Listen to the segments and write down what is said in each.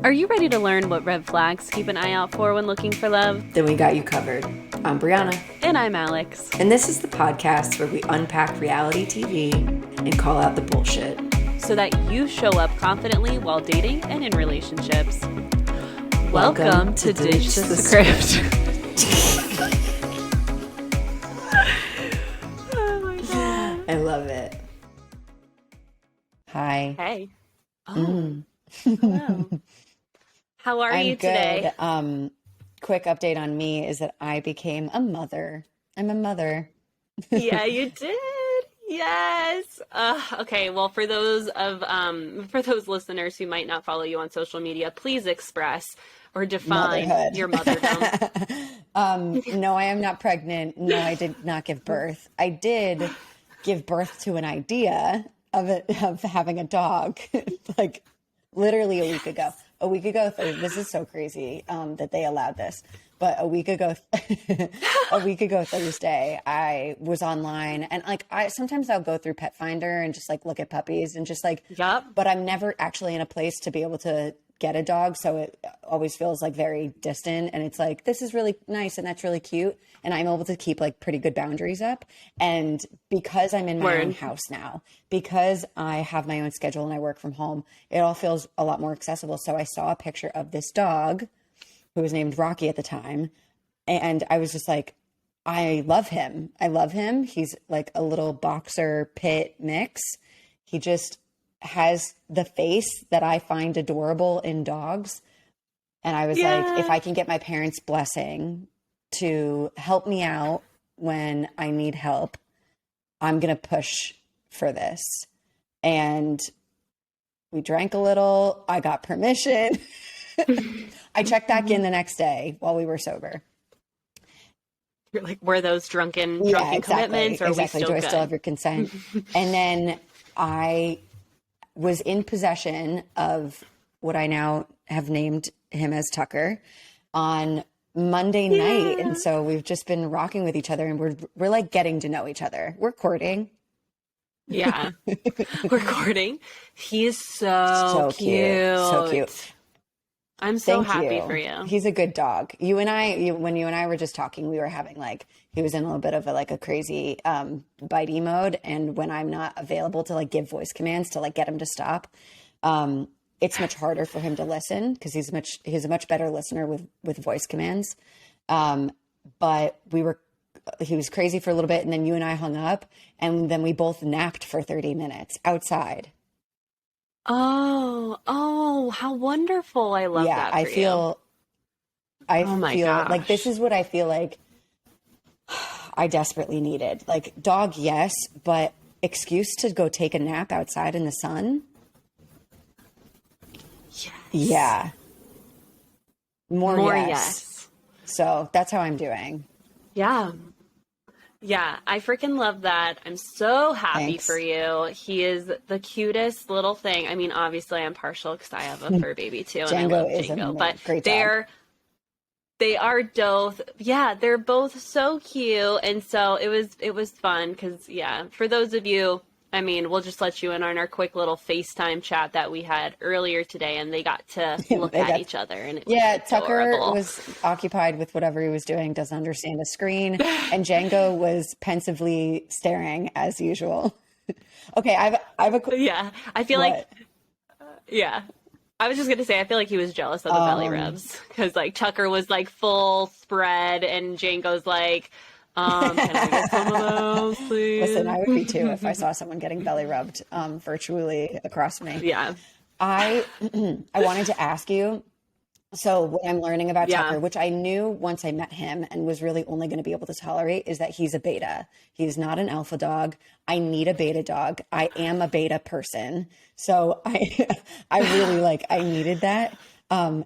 Are you ready to learn what red flags keep an eye out for when looking for love? Then we got you covered. I'm Brianna. And I'm Alex. And this is the podcast where we unpack reality TV and call out the bullshit. So that you show up confidently while dating and in relationships. Welcome to Ditch the Script. Oh my God. I love it. Hi. Hey. Oh. Hello. How are you today? Quick update on me is that I became a mother. I'm a mother. Yeah, you did. Yes. Okay. Well, for those listeners who might not follow you on social media, please express or define Motherhood. your motherdom. No, I am not pregnant. No, I did not give birth. I did give birth to an idea of having a dog, like literally a week ago. This is so crazy that they allowed this. But a week ago Thursday, I was online and sometimes I'll go through Pet Finder and just like look at puppies and just like, Yep. But I'm never actually in a place to be able to get a dog. So it always feels like very distant. And it's like, this is really nice and that's really cute. And I'm able to keep like pretty good boundaries up. And because I'm in my own house now, because I have my own schedule and I work from home, it all feels a lot more accessible. So I saw a picture of this dog who was named Rocky at the time. And I was just like, I love him. He's like a little boxer pit mix. He just has the face that I find adorable in dogs. And I was like, if I can get my parents' blessing to help me out when I need help, I'm going to push for this. And we drank a little. I got permission. I checked back in the next day while we were sober. You're like, were those drunken commitments? Or exactly. Are we Do I still have your consent? And then I was in possession of what I now have named him as Tucker on Monday night. And so we've just been rocking with each other and we're like getting to know each other. We're courting. Yeah. We're courting. He is so cute. So cute. I'm so happy for you. He's a good dog. When you and I were just talking, we were having he was in a little bit of a crazy bitey mode. And when I'm not available to give voice commands to get him to stop, it's much harder for him to listen because he's a much better listener with voice commands. But he was crazy for a little bit and then you and I hung up and then we both napped for 30 minutes outside. Oh, how wonderful. I love that for I feel gosh. like this is what I feel like I desperately needed. Dog, yes, but excuse to go take a nap outside in the sun. Yes. Yeah. More yes. So that's how I'm doing. Yeah. Yeah, I freaking love that. I'm so happy Thanks. for you. He is the cutest little thing. I mean, obviously I'm partial because I have a fur baby too. And Django I love is Django, a but great dog. they are both, they're both so cute. And so it was fun because, for those of you, I mean, we'll just let you in on our quick little FaceTime chat that we had earlier today, and they got to look at each other. And it was Tucker adorable. was occupied with whatever he was doing, doesn't understand a screen, and Django was pensively staring as usual. Okay, I have a I feel what? I was just gonna say I feel like he was jealous of the belly rubs because Tucker was full spread, and Django's like. Can I get some of those, please? Listen, I would be too if I saw someone getting belly rubbed virtually across me. Yeah. I wanted to ask you, so what I'm learning about Tucker, which I knew once I met him and was really only going to be able to tolerate, is that he's a beta. He's not an alpha dog. I need a beta dog. I am a beta person. So I really I needed that. Am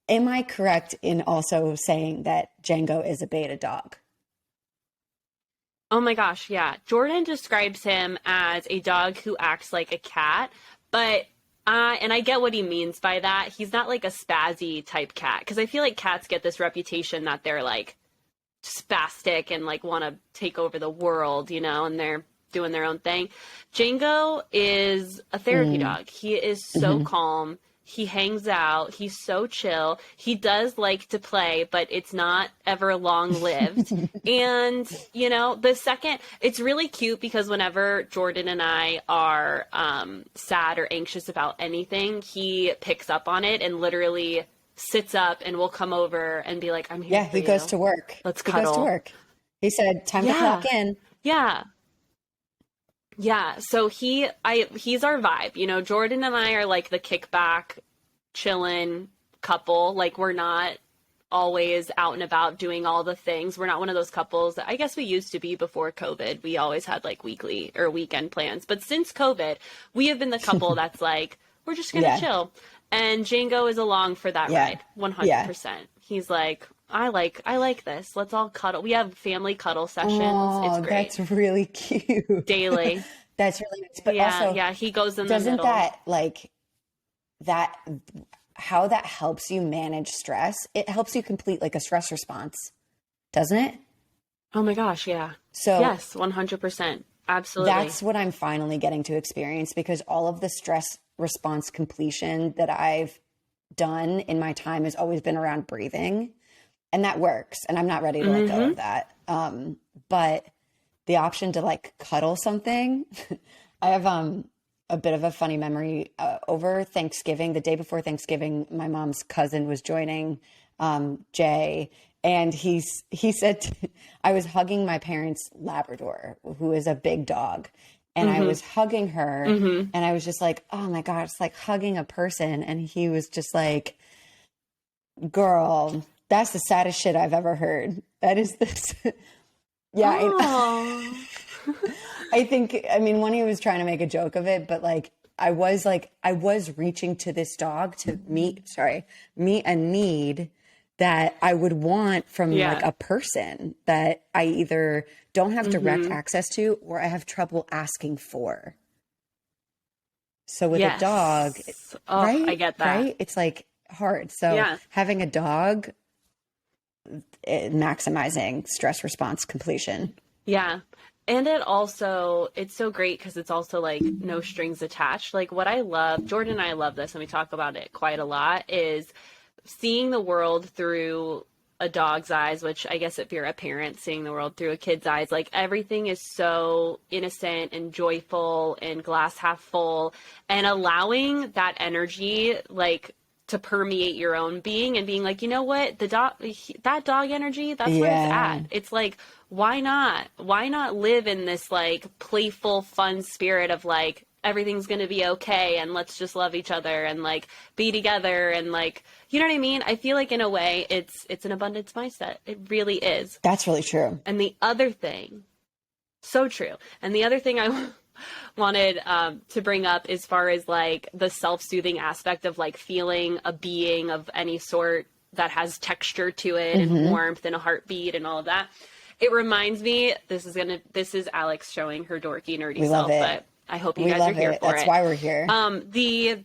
I correct in also saying that Django is a beta dog? Oh my gosh, yeah. Jordan describes him as a dog who acts like a cat, but and I get what he means by that. He's not like a spazzy type cat because I feel like cats get this reputation that they're spastic and want to take over the world, and they're doing their own thing. Django is a therapy dog. He is so calm. He hangs out. He's so chill. He does like to play, but it's not ever long lived. And, you know, it's really cute because whenever Jordan and I are sad or anxious about anything, he picks up on it and literally sits up and will come over and be like, I'm here for he you. goes to work. Let's He cuddle. goes to work. He said, time to clock in. Yeah. Yeah. So he's our vibe. You know, Jordan and I are like the kickback, chillin' couple. Like, we're not always out and about doing all the things. We're not one of those couples that I guess we used to be before COVID. We always had like weekly or weekend plans. But since COVID, we have been the couple that's like, we're just going to chill. And Django is along for that ride, 100%. He's like, I like this. Let's all cuddle. We have family cuddle sessions. It's great. That's really cute. Daily. That's really nice. But also, he goes in the middle. Doesn't that, like, how that helps you manage stress? It helps you complete like a stress response, doesn't it? Oh my gosh, yeah. So yes, 100%. Absolutely. That's what I'm finally getting to experience, because all of the stress response completion that I've done in my time has always been around breathing, and that works. And I'm not ready to let go of that. But the option to like cuddle something, I have a bit of a funny memory. Over Thanksgiving, the day before Thanksgiving, my mom's cousin was joining Jay. And he said, I was hugging my parents' Labrador, who is a big dog. And I was hugging her and I was just like, oh my God, it's like hugging a person. And he was just like, girl, that's the saddest shit I've ever heard. That is this. Yeah. I think, I mean, when he was trying to make a joke of it, but like, I was reaching to this dog to meet a need that I would want from like a person that I either don't have direct access to or I have trouble asking for. So with a dog, right? I get that. Right? It's like hard. So having a dog, maximizing stress response completion. Yeah. And it's so great because it's also like no strings attached. Like what I love, Jordan and I love this, and we talk about it quite a lot, is seeing the world through a dog's eyes, which I guess if you're a parent, seeing the world through a kid's eyes, like everything is so innocent and joyful and glass half full, and allowing that energy, like, to permeate your own being and being like, you know what, that dog energy, that's where it's at. It's like, why not live in this like playful, fun spirit of like, everything's going to be okay and let's just love each other and like be together and like, you know what I mean? I feel like in a way it's an abundance mindset. It really is. That's really true. And the other thing, so true. And the other thing I wanted to bring up as far as like the self-soothing aspect of like feeling a being of any sort that has texture to it and warmth and a heartbeat and all of that. It reminds me, this is Alex showing her dorky, nerdy self, but I hope you guys are here for it. That's why we're here. The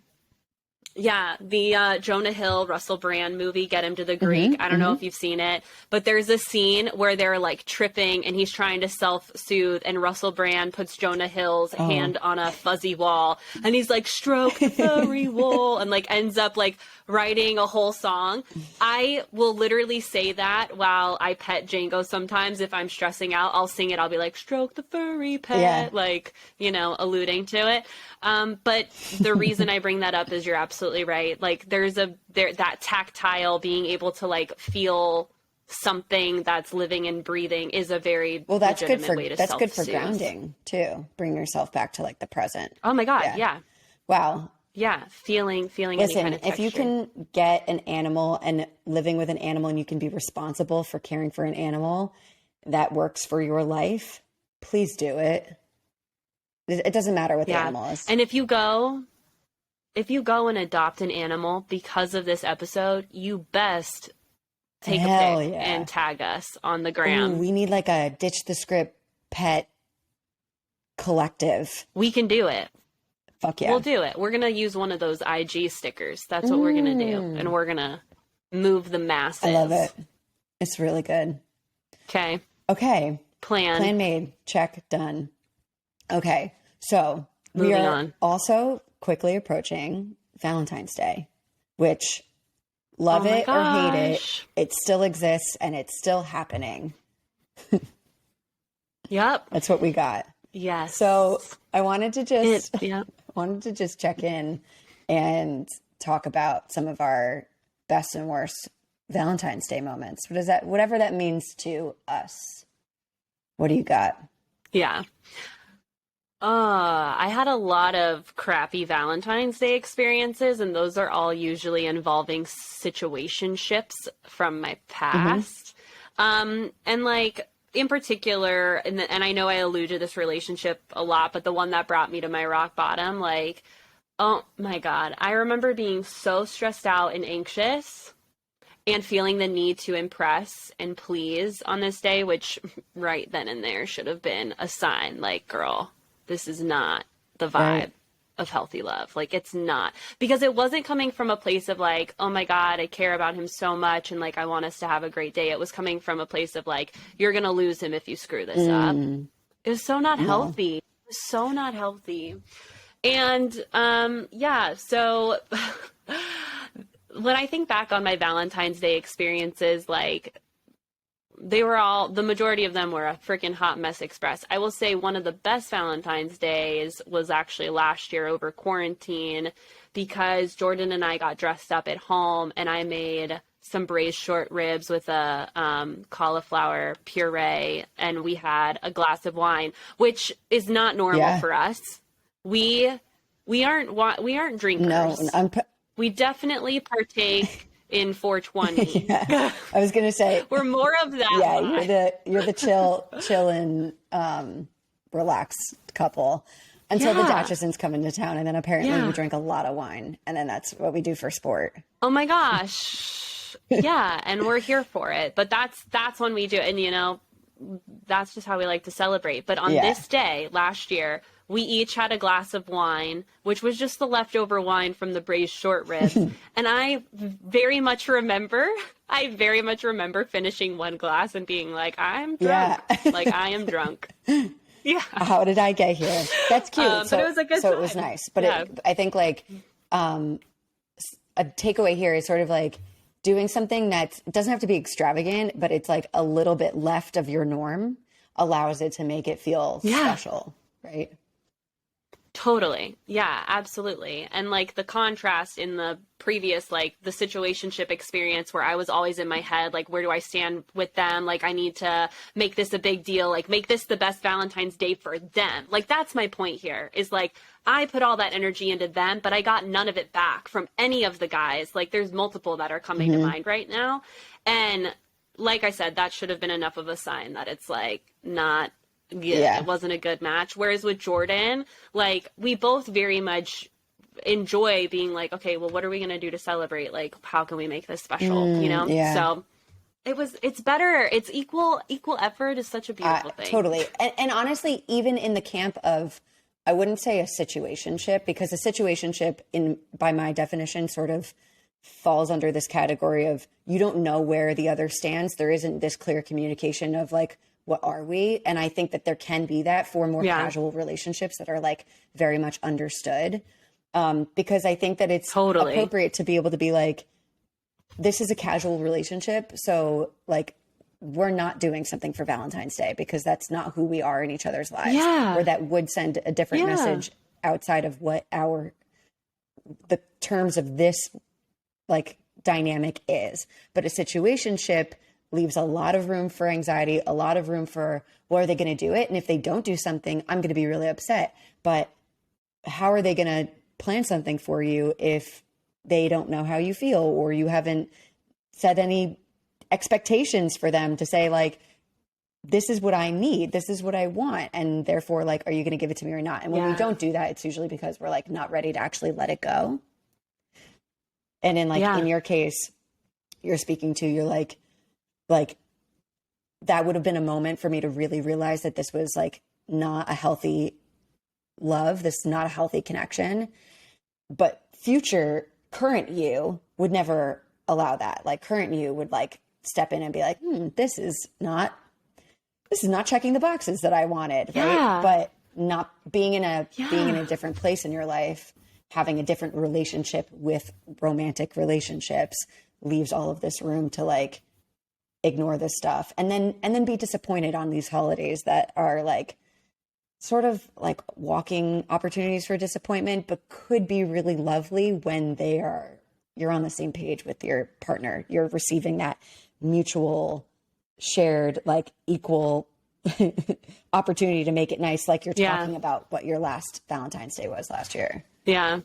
Jonah Hill, Russell Brand movie, Get Him to the Greek. I don't know if you've seen it, but there's a scene where they're like tripping and he's trying to self-soothe and Russell Brand puts Jonah Hill's hand on a fuzzy wall and he's like, stroke the furry wall, and like ends up like writing a whole song. I will literally say that while I pet Django sometimes. If I'm stressing out, I'll sing it. I'll be like, stroke the furry pet, like, you know, alluding to it. But the reason I bring that up is you're absolutely right. Like that tactile, being able to like feel something that's living and breathing is a very legitimate way to that's good for self-soothe. grounding too. Bring yourself back to like the present. Oh my God. Yeah. Wow. Yeah. Feeling Listen, any kind of texture. if you can get an animal and living with an animal and you can be responsible for caring for an animal that works for your life, please do it. It doesn't matter what the animal is. And if you go and adopt an animal because of this episode, you best take a pic and tag us on the gram. Ooh, we need like a ditch the script pet collective. We can do it. Fuck yeah. We'll do it. We're going to use one of those IG stickers. That's what we're going to do. And we're going to move the masses. I love it. It's really good. Okay. Plan made. Check. Done. Okay, so we are also quickly approaching Valentine's Day. which love Oh my it or hate it, gosh. it still exists and it's still happening. Yep. That's what we got. Yes. So I wanted to just Yep. check in and talk about some of our best and worst Valentine's Day moments. What is that? Whatever that means to us. What do you got? Yeah. I had a lot of crappy Valentine's Day experiences, and those are all usually involving situationships from my past. And like in particular, and I know I allude to this relationship a lot, but the one that brought me to my rock bottom, like, oh my God, I remember being so stressed out and anxious and feeling the need to impress and please on this day, which right then and there should have been a sign like, girl, this is not the vibe Right. of healthy love. Like, it's not, because it wasn't coming from a place of like, oh my God, I care about him so much and like I want us to have a great day. It was coming from a place of like, you're gonna lose him if you screw this up. It was so not healthy. It was so not healthy. And yeah, so when I think back on my Valentine's Day experiences, like they were all, the majority of them were a freaking hot mess express. I will say one of the best Valentine's Days was actually last year over quarantine, because Jordan and I got dressed up at home and I made some braised short ribs with a cauliflower puree, and we had a glass of wine, which is not normal Yeah. for us. We aren't drinkers. No, We definitely partake in 420. yeah. I was gonna say, We're more of that yeah, vibe. you're the chill and relaxed couple until the Yeah. Datchesons come into town, and then apparently Yeah. we drink a lot of wine, and then that's what we do for sport. Oh my gosh. Yeah, and we're here for it. But that's when we do it. And you know, that's just how we like to celebrate. But on Yeah. this day last year, we each had a glass of wine, which was just the leftover wine from the braised short ribs. And I very much remember finishing one glass and being like, I'm drunk. Yeah. Like, I am drunk. Yeah. How did I get here? That's cute. But it was a good so it was time. nice. But Yeah. I think like a takeaway here is sort of like doing something that doesn't have to be extravagant, but it's like a little bit left of your norm allows it to make it feel special, right? Totally. Yeah, absolutely. And like the contrast in the previous, like the situationship experience where I was always in my head, like, where do I stand with them? Like, I need to make this a big deal, like make this the best Valentine's Day for them. Like, that's my point here, is like, I put all that energy into them, but I got none of it back from any of the guys. Like, there's multiple that are coming to mind right now. And like I said, that should have been enough of a sign that it's like not good. Yeah. It wasn't a good match. Whereas with Jordan, like, we both very much enjoy being like, okay, well, what are we going to do to celebrate? Like, how can we make this special? You know? yeah. So it's better. It's equal effort is such a beautiful thing. Totally. And honestly, even in the camp of, I wouldn't say a situationship, because a situationship, by my definition, sort of falls under this category of you don't know where the other stands. There isn't this clear communication of like, what are we? And I think that there can be that for more casual relationships that are like very much understood. Because I think that it's appropriate to be able to be like, this is a casual relationship. So like, we're not doing something for Valentine's Day because that's not who we are in each other's lives. Yeah. Or that would send a different message outside of what the terms of this like dynamic is. But a situationship leaves a lot of room for anxiety, a lot of room for, well, are they going to do it? And if they don't do something, I'm going to be really upset. But how are they going to plan something for you if they don't know how you feel, or you haven't set any expectations for them to say like, this is what I need, this is what I want, and therefore like, are you going to give it to me or not? And when we don't do that, it's usually because we're like not ready to actually let it go. And in like in your case, you're speaking to, you're like that would have been a moment for me to really realize that this was like not a healthy love, this is not a healthy connection. But current you would never allow that. Like, current you would like step in and be like, this is not checking the boxes that I wanted, right? But not being in a different place in your life having a different relationship with romantic relationships leaves all of this room to like ignore this stuff and then be disappointed on these holidays that are like sort of like walking opportunities for disappointment, but could be really lovely when you're on the same page with your partner. You're receiving that mutual shared like equal opportunity to make it nice, like you're talking about what your last Valentine's Day was last year. Yeah.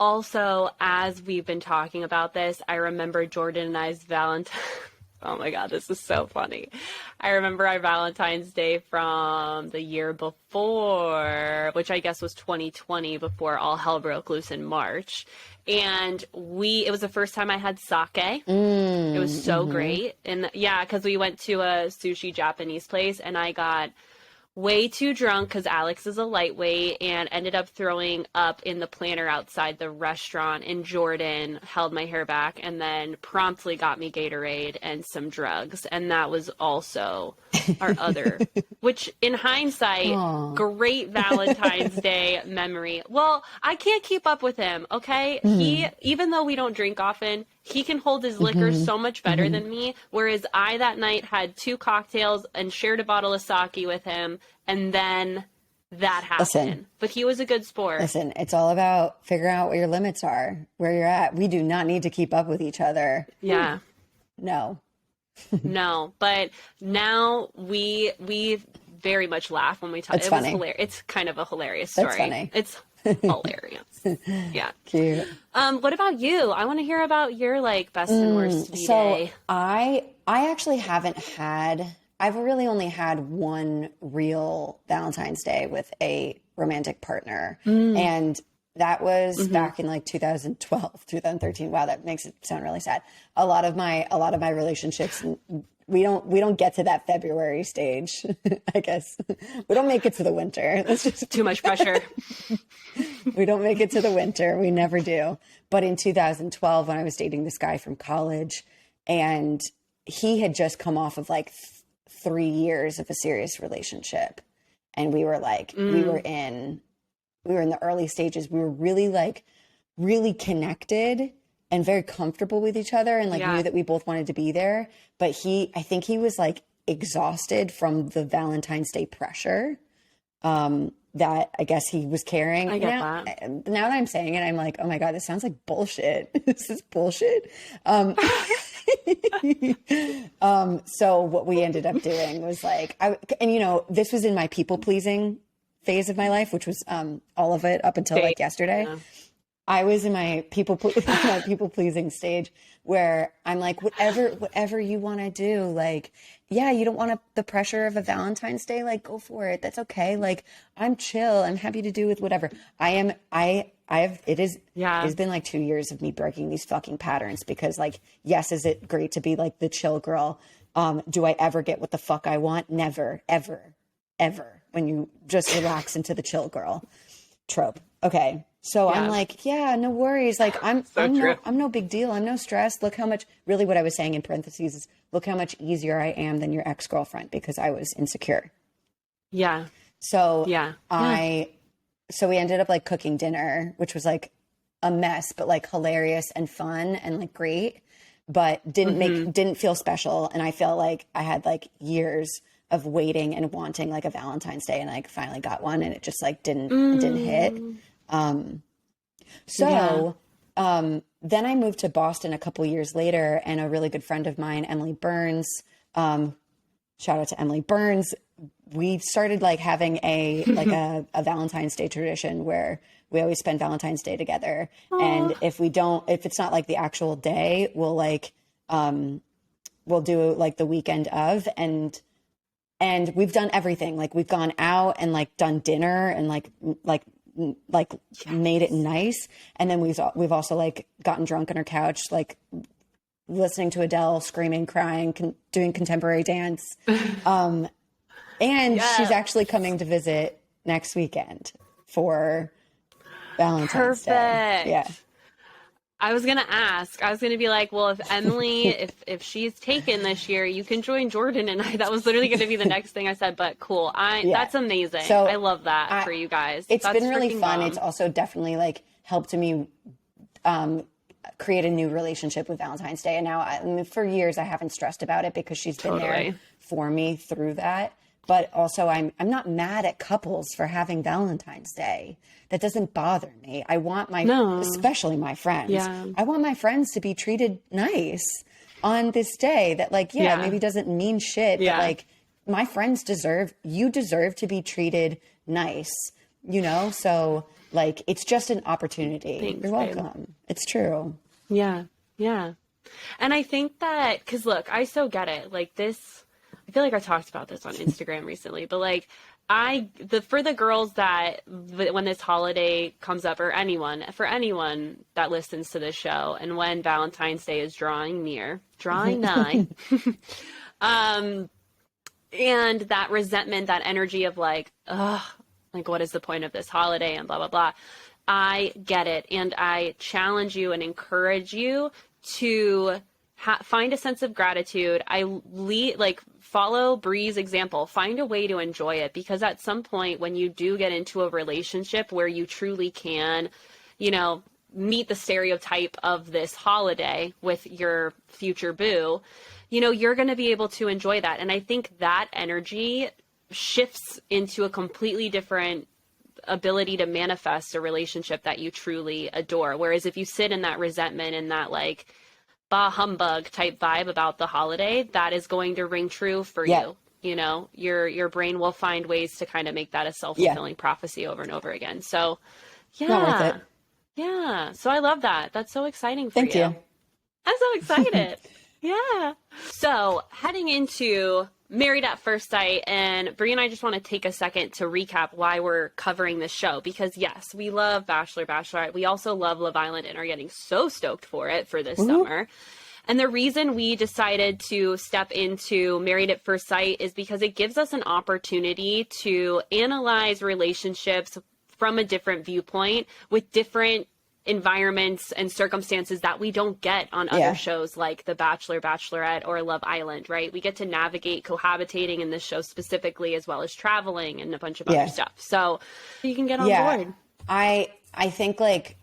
Also, as we've been talking about this, I remember Jordan and I's Valentine. Oh my God, this is so funny. I remember our Valentine's Day from the year before, which I guess was 2020, before all hell broke loose in March. And it was the first time I had sake. It was so great. And yeah, because we went to a sushi Japanese place and I got way too drunk because Alex is a lightweight and ended up throwing up in the planter outside the restaurant, and Jordan held my hair back and then promptly got me Gatorade and some drugs. And that was also our other, which in hindsight, Aww. Great Valentine's Day memory. Well, I can't keep up with him, okay? Even though we don't drink often, he can hold his liquor so much better than me, whereas I that night had 2 cocktails and shared a bottle of sake with him, and then that happened. Listen, but he was a good sport. Listen, it's all about figuring out what your limits are, where you're at. We do not need to keep up with each other. Yeah. No. No, but now we very much laugh when we talk. It's funny. It's kind of a hilarious story. That's funny. It's hilarious. Yeah. Cute. What about you? I want to hear about your like best and worst day. So I actually I've really only had one real Valentine's Day with a romantic partner. And that was back in like 2012, 2013. Wow, that makes it sound really sad. A lot of my relationships, we don't get to that February stage, I guess. We don't make it to the winter. It's just too much pressure. We don't make it to the winter. We never do. But in 2012, when I was dating this guy from college, and he had just come off of like 3 years of a serious relationship, and we were like, we were in the early stages. We were really connected and very comfortable with each other, and like knew that we both wanted to be there. But I think he was like exhausted from the Valentine's Day pressure that I guess he was carrying. I get that. Now that I'm saying it, I'm like, oh my God, this sounds like bullshit. This is bullshit. So what we ended up doing was like, this was in my people pleasing phase of my life, which was all of it up until like yesterday. Yeah. I was in my people pleasing stage where I'm like, whatever you want to do, like, yeah, you don't want the pressure of a Valentine's Day, like, go for it. That's okay. Like, I'm chill. I'm happy to do with whatever. It's been like 2 years of me breaking these fucking patterns because, like, yes, is it great to be like the chill girl? Do I ever get what the fuck I want? Never, ever, ever. When you just relax into the chill girl trope. Okay. So I'm like, yeah, no worries. Like I'm no big deal. I'm no stress. Look how much, really what I was saying in parentheses is, look how much easier I am than your ex-girlfriend because I was insecure. Yeah. So so we ended up like cooking dinner, which was like a mess, but like hilarious and fun and like great, but didn't feel special. And I felt like I had like years of waiting and wanting like a Valentine's Day, and I finally got one, and it just like didn't hit. Then I moved to Boston a couple years later, and a really good friend of mine, Emily Burns, shout out to Emily Burns. We started like having a Valentine's Day tradition where we always spend Valentine's Day together. Aww. And if it's not like the actual day, we'll do like the weekend of, and we've done everything. Like we've gone out and like done dinner and like made it nice. And then we've also like gotten drunk on our couch, like listening to Adele, screaming, crying, doing contemporary dance. And she's actually coming to visit next weekend for Valentine's Day. Yeah. I was gonna ask. I was gonna be like, well, if Emily, if she's taken this year, you can join Jordan and I. That was literally gonna be the next thing I said. But cool, that's amazing. So I love that for you guys. It's That's been really freaking fun. bomb. It's also definitely like helped me create a new relationship with Valentine's Day. And now, I mean, for years, I haven't stressed about it because she's been there for me through that. But also, I'm not mad at couples for having Valentine's Day. That doesn't bother me. I want especially my friends. Yeah. I want my friends to be treated nice on this day that like, maybe doesn't mean shit, but like my friends you deserve to be treated nice, you know? So like, it's just an opportunity. Thanks, You're welcome. Babe. It's true. Yeah. Yeah. And I think that, cause look, I so get it. Like this, I feel like I talked about this on Instagram recently, but like for the girls that when this holiday comes up for anyone that listens to this show and when Valentine's Day is drawing nigh, and that resentment, that energy of like, ugh, like what is the point of this holiday and blah, blah, blah. I get it. And I challenge you and encourage you to find a sense of gratitude. Follow Bree's example, find a way to enjoy it, because at some point when you do get into a relationship where you truly can, you know, meet the stereotype of this holiday with your future boo, you know, you're going to be able to enjoy that. And I think that energy shifts into a completely different ability to manifest a relationship that you truly adore. Whereas if you sit in that resentment and that like, bah humbug type vibe about the holiday, that is going to ring true for you. You know, your brain will find ways to kind of make that a self-fulfilling prophecy over and over again. So not worth it. Yeah. So I love that. That's so exciting for Thank you. I'm so excited. Yeah. So heading into Married at First Sight, and Bree and I just want to take a second to recap why we're covering this show, because yes, we love Bachelor, Bachelorette. We also love Love Island and are getting so stoked for it for this summer. And the reason we decided to step into Married at First Sight is because it gives us an opportunity to analyze relationships from a different viewpoint with different environments and circumstances that we don't get on other shows like The Bachelor, Bachelorette, or Love Island, right? We get to navigate cohabitating in this show specifically, as well as traveling and a bunch of other stuff. So you can get on board. I think like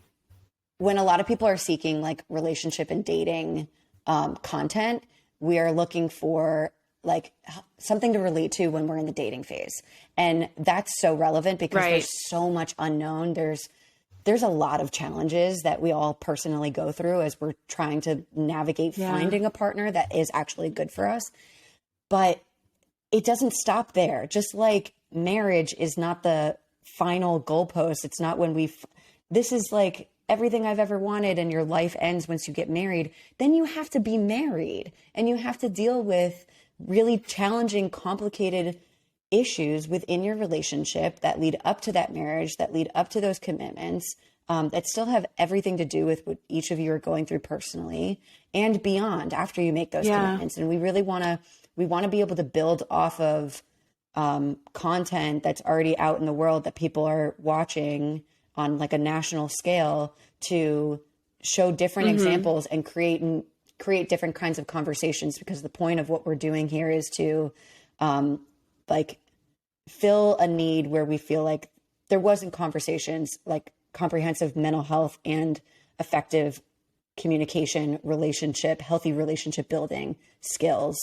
when a lot of people are seeking like relationship and dating content, we are looking for like something to relate to when we're in the dating phase. And that's so relevant because there's so much unknown. There's a lot of challenges that we all personally go through as we're trying to navigate finding a partner that is actually good for us. But it doesn't stop there. Just like marriage is not the final goalpost. It's not when this is like everything I've ever wanted and your life ends once you get married. Then you have to be married and you have to deal with really challenging, complicated issues within your relationship that lead up to that marriage, that lead up to those commitments, that still have everything to do with what each of you are going through personally and beyond after you make those commitments. And we really want to be able to build off of content that's already out in the world that people are watching on like a national scale to show different examples and create different kinds of conversations, because the point of what we're doing here is to like fill a need where we feel like there wasn't conversations, like comprehensive mental health and effective communication, healthy relationship building skills,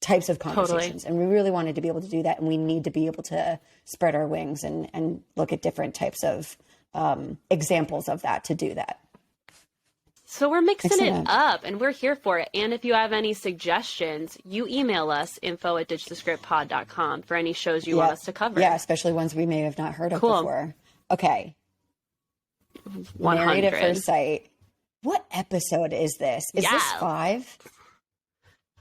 types of conversations. And we really wanted to be able to do that. And we need to be able to spread our wings and look at different types of examples of that to do that. So we're mixing it up and we're here for it. And if you have any suggestions, you email us info@ditchthescriptpod.com for any shows you want us to cover. Yeah, especially ones we may have not heard of before. Okay. 100. Married at First Sight. What episode is this? Is this 5?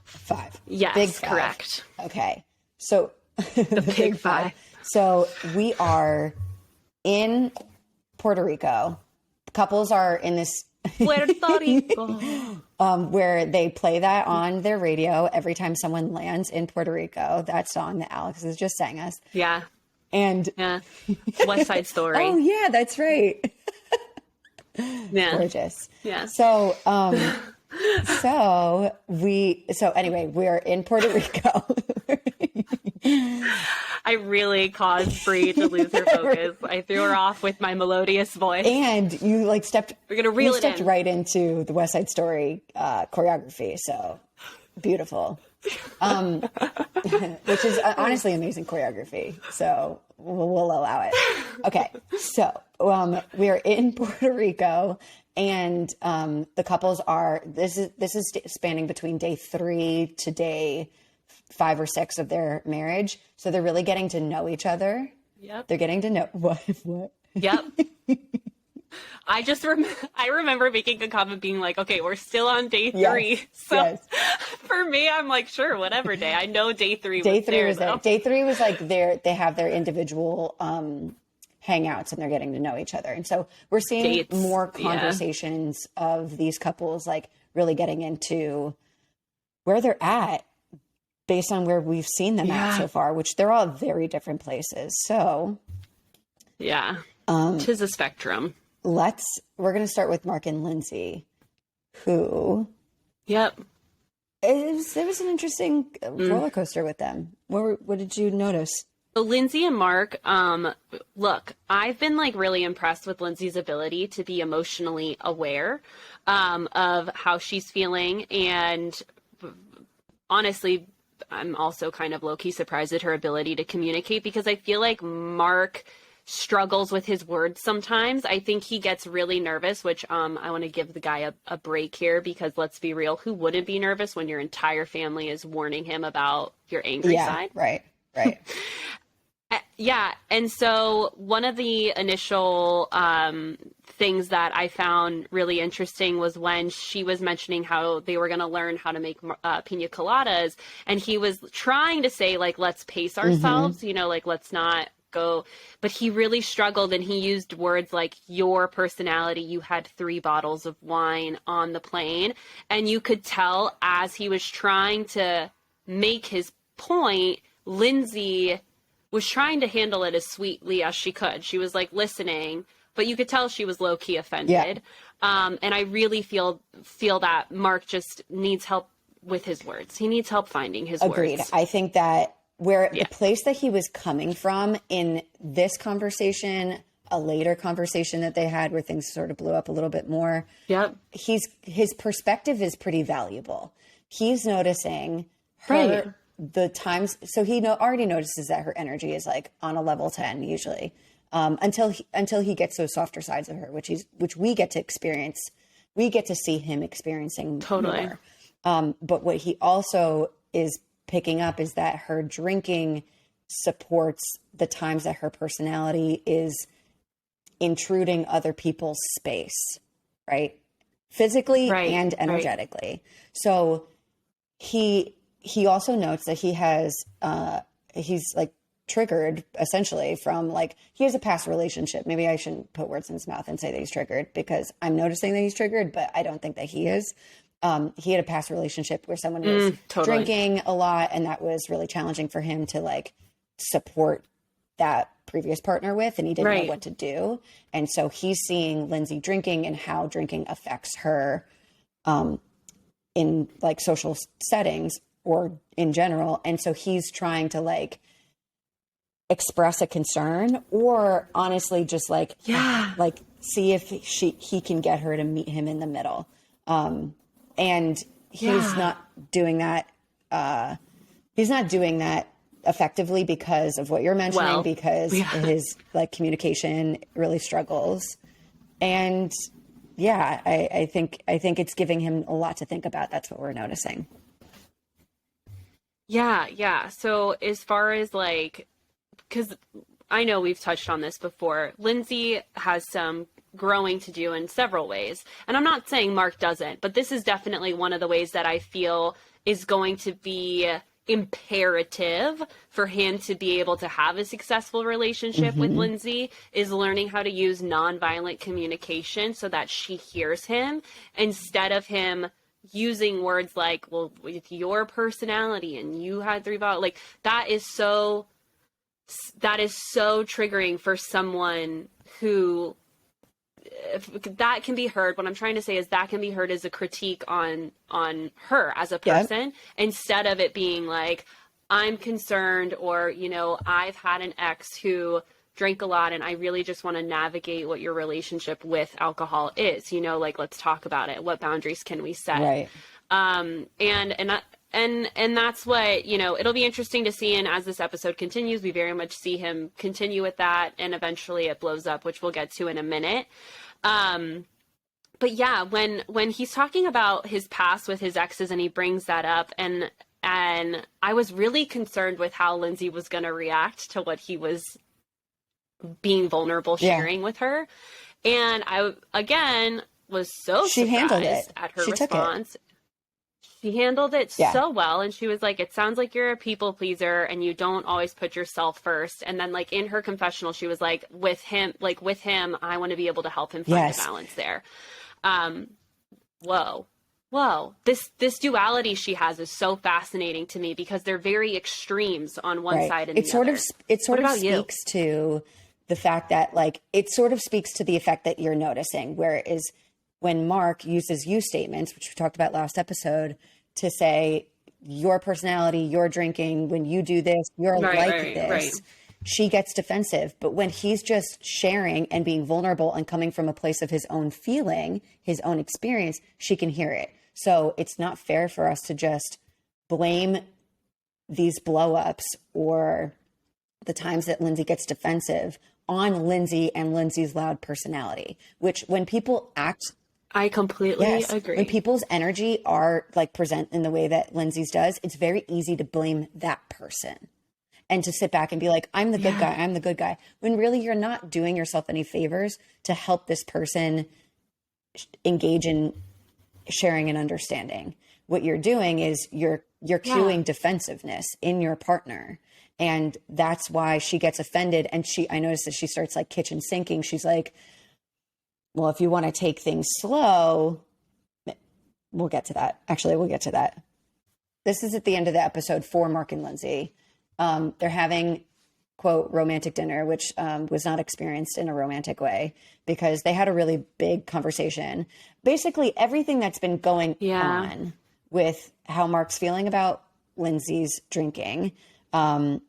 5. Yes, Big 5. Correct. Okay. So the Big 5. So we are in Puerto Rico. Couples are in this Puerto Rico. Where they play that on their radio every time someone lands in Puerto Rico. That song that Alex has just sang us. Yeah. And West Side Story. Oh yeah, that's right. Yeah. Gorgeous. Yeah. So, so anyway, we're in Puerto Rico. I really caused Bree to lose her focus. I threw her off with my melodious voice. And you like We're gonna reel it in. right into the West Side Story choreography. So beautiful. Which is honestly amazing choreography. So we'll allow it. Okay. So we are in Puerto Rico, and the couples are, this is spanning between day 3 to day 5 or 6 of their marriage. So they're really getting to know each other. Yep. They're getting to know what? Yep. I remember making a comment being like, okay, we're still on day 3. Yes, So yes. for me, I'm like, sure, whatever day. I know day 3 Day was 3 there, was there. though. Day 3 was like they have their individual hangouts, and they're getting to know each other. And so we're seeing Dates, more conversations of these couples like really getting into where they're at based on where we've seen them at so far, which they're all very different places. So yeah, 'tis a spectrum. we're going to start with Mark and Lindsay, who Yep. it was an interesting roller coaster with them. What did you notice? So Lindsay and Mark, look, I've been like really impressed with Lindsay's ability to be emotionally aware of how she's feeling. And honestly, I'm also kind of low-key surprised at her ability to communicate, because I feel like Mark struggles with his words sometimes. I think he gets really nervous, which I want to give the guy a break here, because let's be real, who wouldn't be nervous when your entire family is warning him about your angry side? Right. Yeah. And so one of the initial things that I found really interesting was when she was mentioning how they were going to learn how to make pina coladas. And he was trying to say, like, let's pace ourselves, you know, like, let's not go. But he really struggled, and he used words like your personality. You had 3 bottles of wine on the plane. And you could tell as he was trying to make his point, Lindsay was trying to handle it as sweetly as she could. She was like listening, but you could tell she was low key offended. And I really feel that Mark just needs help with his words. He needs help finding his Agreed. words. I think that the place that he was coming from in this conversation, a later conversation that they had where things sort of blew up a little bit more. Yep. His perspective is pretty valuable. He's noticing her. Right. The times, so he already notices that her energy is like on a level 10 usually, until he gets those softer sides of her, which we get to experience. We get to see him experiencing more. But what he also is picking up is that her drinking supports the times that her personality is intruding other people's space, right? Physically and energetically. So he also notes that he's like triggered essentially from like, he has a past relationship. Maybe I shouldn't put words in his mouth and say that he's triggered, because I'm noticing that he's triggered, but I don't think that he is. He had a past relationship where someone was drinking a lot, and that was really challenging for him to like support that previous partner with, and he didn't know what to do. And so he's seeing Lindsay drinking and how drinking affects her in like social settings or in general. And so he's trying to like express a concern, or honestly just like see if he can get her to meet him in the middle. And he's not doing that. He's not doing that effectively because of what you're mentioning, because his like communication really struggles. And I think it's giving him a lot to think about. That's what we're noticing. Yeah. So as far as like, because I know we've touched on this before, Lindsay has some growing to do in several ways. And I'm not saying Mark doesn't, but this is definitely one of the ways that I feel is going to be imperative for him to be able to have a successful relationship with Lindsay, is learning how to use nonviolent communication so that she hears him, instead of him using words like, well, with your personality and you had 3 bottles, like that is so triggering for someone who that can be heard. What I'm trying to say is that can be heard as a critique on her as a person, instead of it being like, I'm concerned, or, you know, I've had an ex who drank a lot and I really just want to navigate what your relationship with alcohol is, you know, like, let's talk about it. What boundaries can we set? Right. And that's what, you know, it'll be interesting to see. And as this episode continues, we very much see him continue with that, and eventually it blows up, which we'll get to in a minute. But yeah, when he's talking about his past with his exes and he brings that up, and I was really concerned with how Lindsay was going to react to what he was being vulnerable sharing with her. And I, again, was so surprised at her response. She handled it so well. And she was like, it sounds like you're a people pleaser and you don't always put yourself first. And then, like, in her confessional, she was like, with him, I want to be able to help him find a balance there. Whoa. This duality she has is so fascinating to me, because they're very extremes on one side and the other. It sort of speaks to the fact that, like, it sort of speaks to the effect that you're noticing, whereas when Mark uses you statements, which we talked about last episode, to say your personality, your drinking, when you do this, you're this. She gets defensive. But when he's just sharing and being vulnerable and coming from a place of his own feeling, his own experience, she can hear it. So it's not fair for us to just blame these blow-ups or the times that Lindsay gets defensive on Lindsay and Lindsay's loud personality, which when people act... I completely agree. When people's energy are like present in the way that Lindsay's does, it's very easy to blame that person and to sit back and be like, I'm the good guy. I'm the good guy. When really you're not doing yourself any favors to help this person engage in sharing and understanding. What you're doing is you're cueing defensiveness in your partner. And that's why she gets offended. And I noticed that she starts like kitchen sinking. She's like, well, if you want to take things slow, we'll get to that. Actually, we'll get to that. This is at the end of the episode for Mark and Lindsay. They're having, quote, romantic dinner, which was not experienced in a romantic way, because they had a really big conversation. Basically, everything that's been going on with how Mark's feeling about Lindsay's drinking, and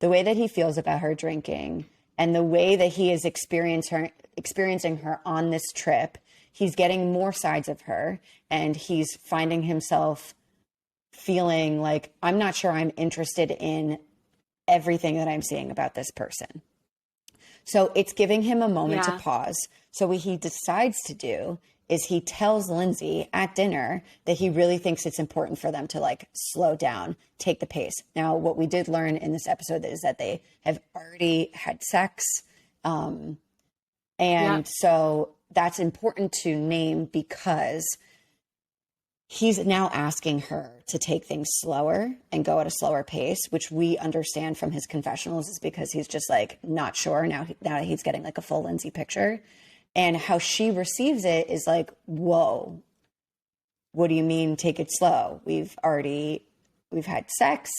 the way that he feels about her drinking, and the way that he is experiencing her on this trip. He's getting more sides of her, and he's finding himself feeling like, I'm not sure I'm interested in everything that I'm seeing about this person. So it's giving him a moment to pause. So what he decides to do is he tells Lindsay at dinner that he really thinks it's important for them to like slow down, take the pace. Now, what we did learn in this episode is that they have already had sex. So that's important to name, because he's now asking her to take things slower and go at a slower pace, which we understand from his confessionals is because he's just like not sure now that he's getting like a full Lindsay picture. And how she receives it is like, whoa, what do you mean take it slow? We've had sex.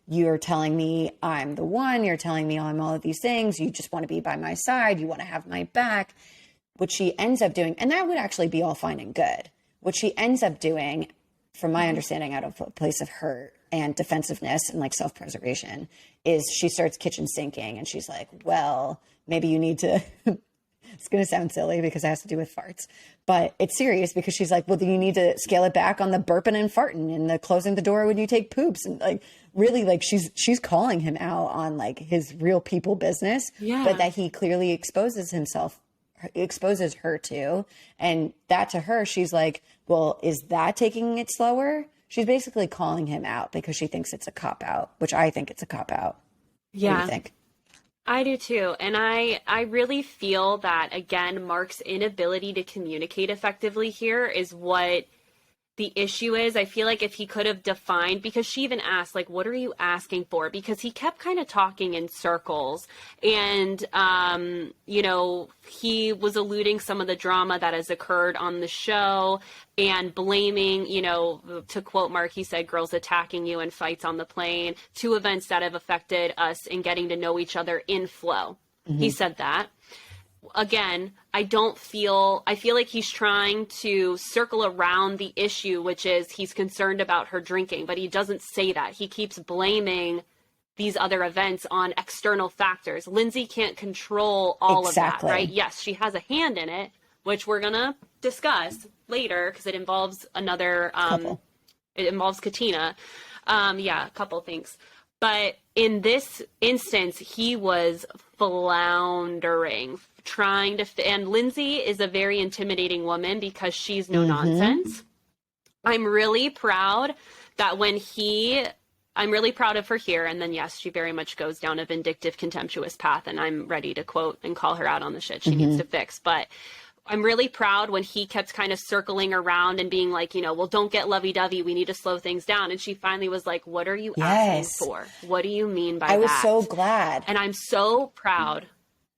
You're telling me I'm the one. You're telling me I'm all of these things. You just want to be by my side. You want to have my back. What she ends up doing, and that would actually be all fine and good. What she ends up doing, from my understanding, out of a place of hurt and defensiveness and like self-preservation, is she starts kitchen sinking, and she's like, well, maybe you need to... It's going to sound silly because it has to do with farts, but it's serious, because she's like, well, then you need to scale it back on the burping and farting and the closing the door when you take poops. And like, really, like she's calling him out on like his real people business, but that he clearly exposes her to. And that to her, she's like, well, is that taking it slower? She's basically calling him out because she thinks it's a cop out, which I think it's a cop out. Yeah. What do you think? I do too. And I really feel that, again, Mark's inability to communicate effectively here is what the issue is. I feel like if he could have defined, because she even asked, like, what are you asking for? Because he kept kind of talking in circles. And, you know, he was alluding some of the drama that has occurred on the show and blaming, you know, to quote Mark, he said, girls attacking you and fights on the plane, two events that have affected us in getting to know each other in flow. He said that. Again, I feel like he's trying to circle around the issue, which is he's concerned about her drinking, but he doesn't say that. He keeps blaming these other events on external factors. Lindsay can't control all of that, right? Yes, she has a hand in it, which we're going to discuss later because it involves another, it involves Katina. A couple things. But in this instance, he was floundering, trying to, and Lindsay is a very intimidating woman because she's no nonsense. I'm really proud that I'm really proud of her here. And then, yes, she very much goes down a vindictive, contemptuous path. And I'm ready to quote and call her out on the shit she needs to fix. But I'm really proud when he kept kind of circling around and being like, you know, well, don't get lovey-dovey. We need to slow things down. And she finally was like, what are you asking for? What do you mean by that? I was so glad. And I'm so proud.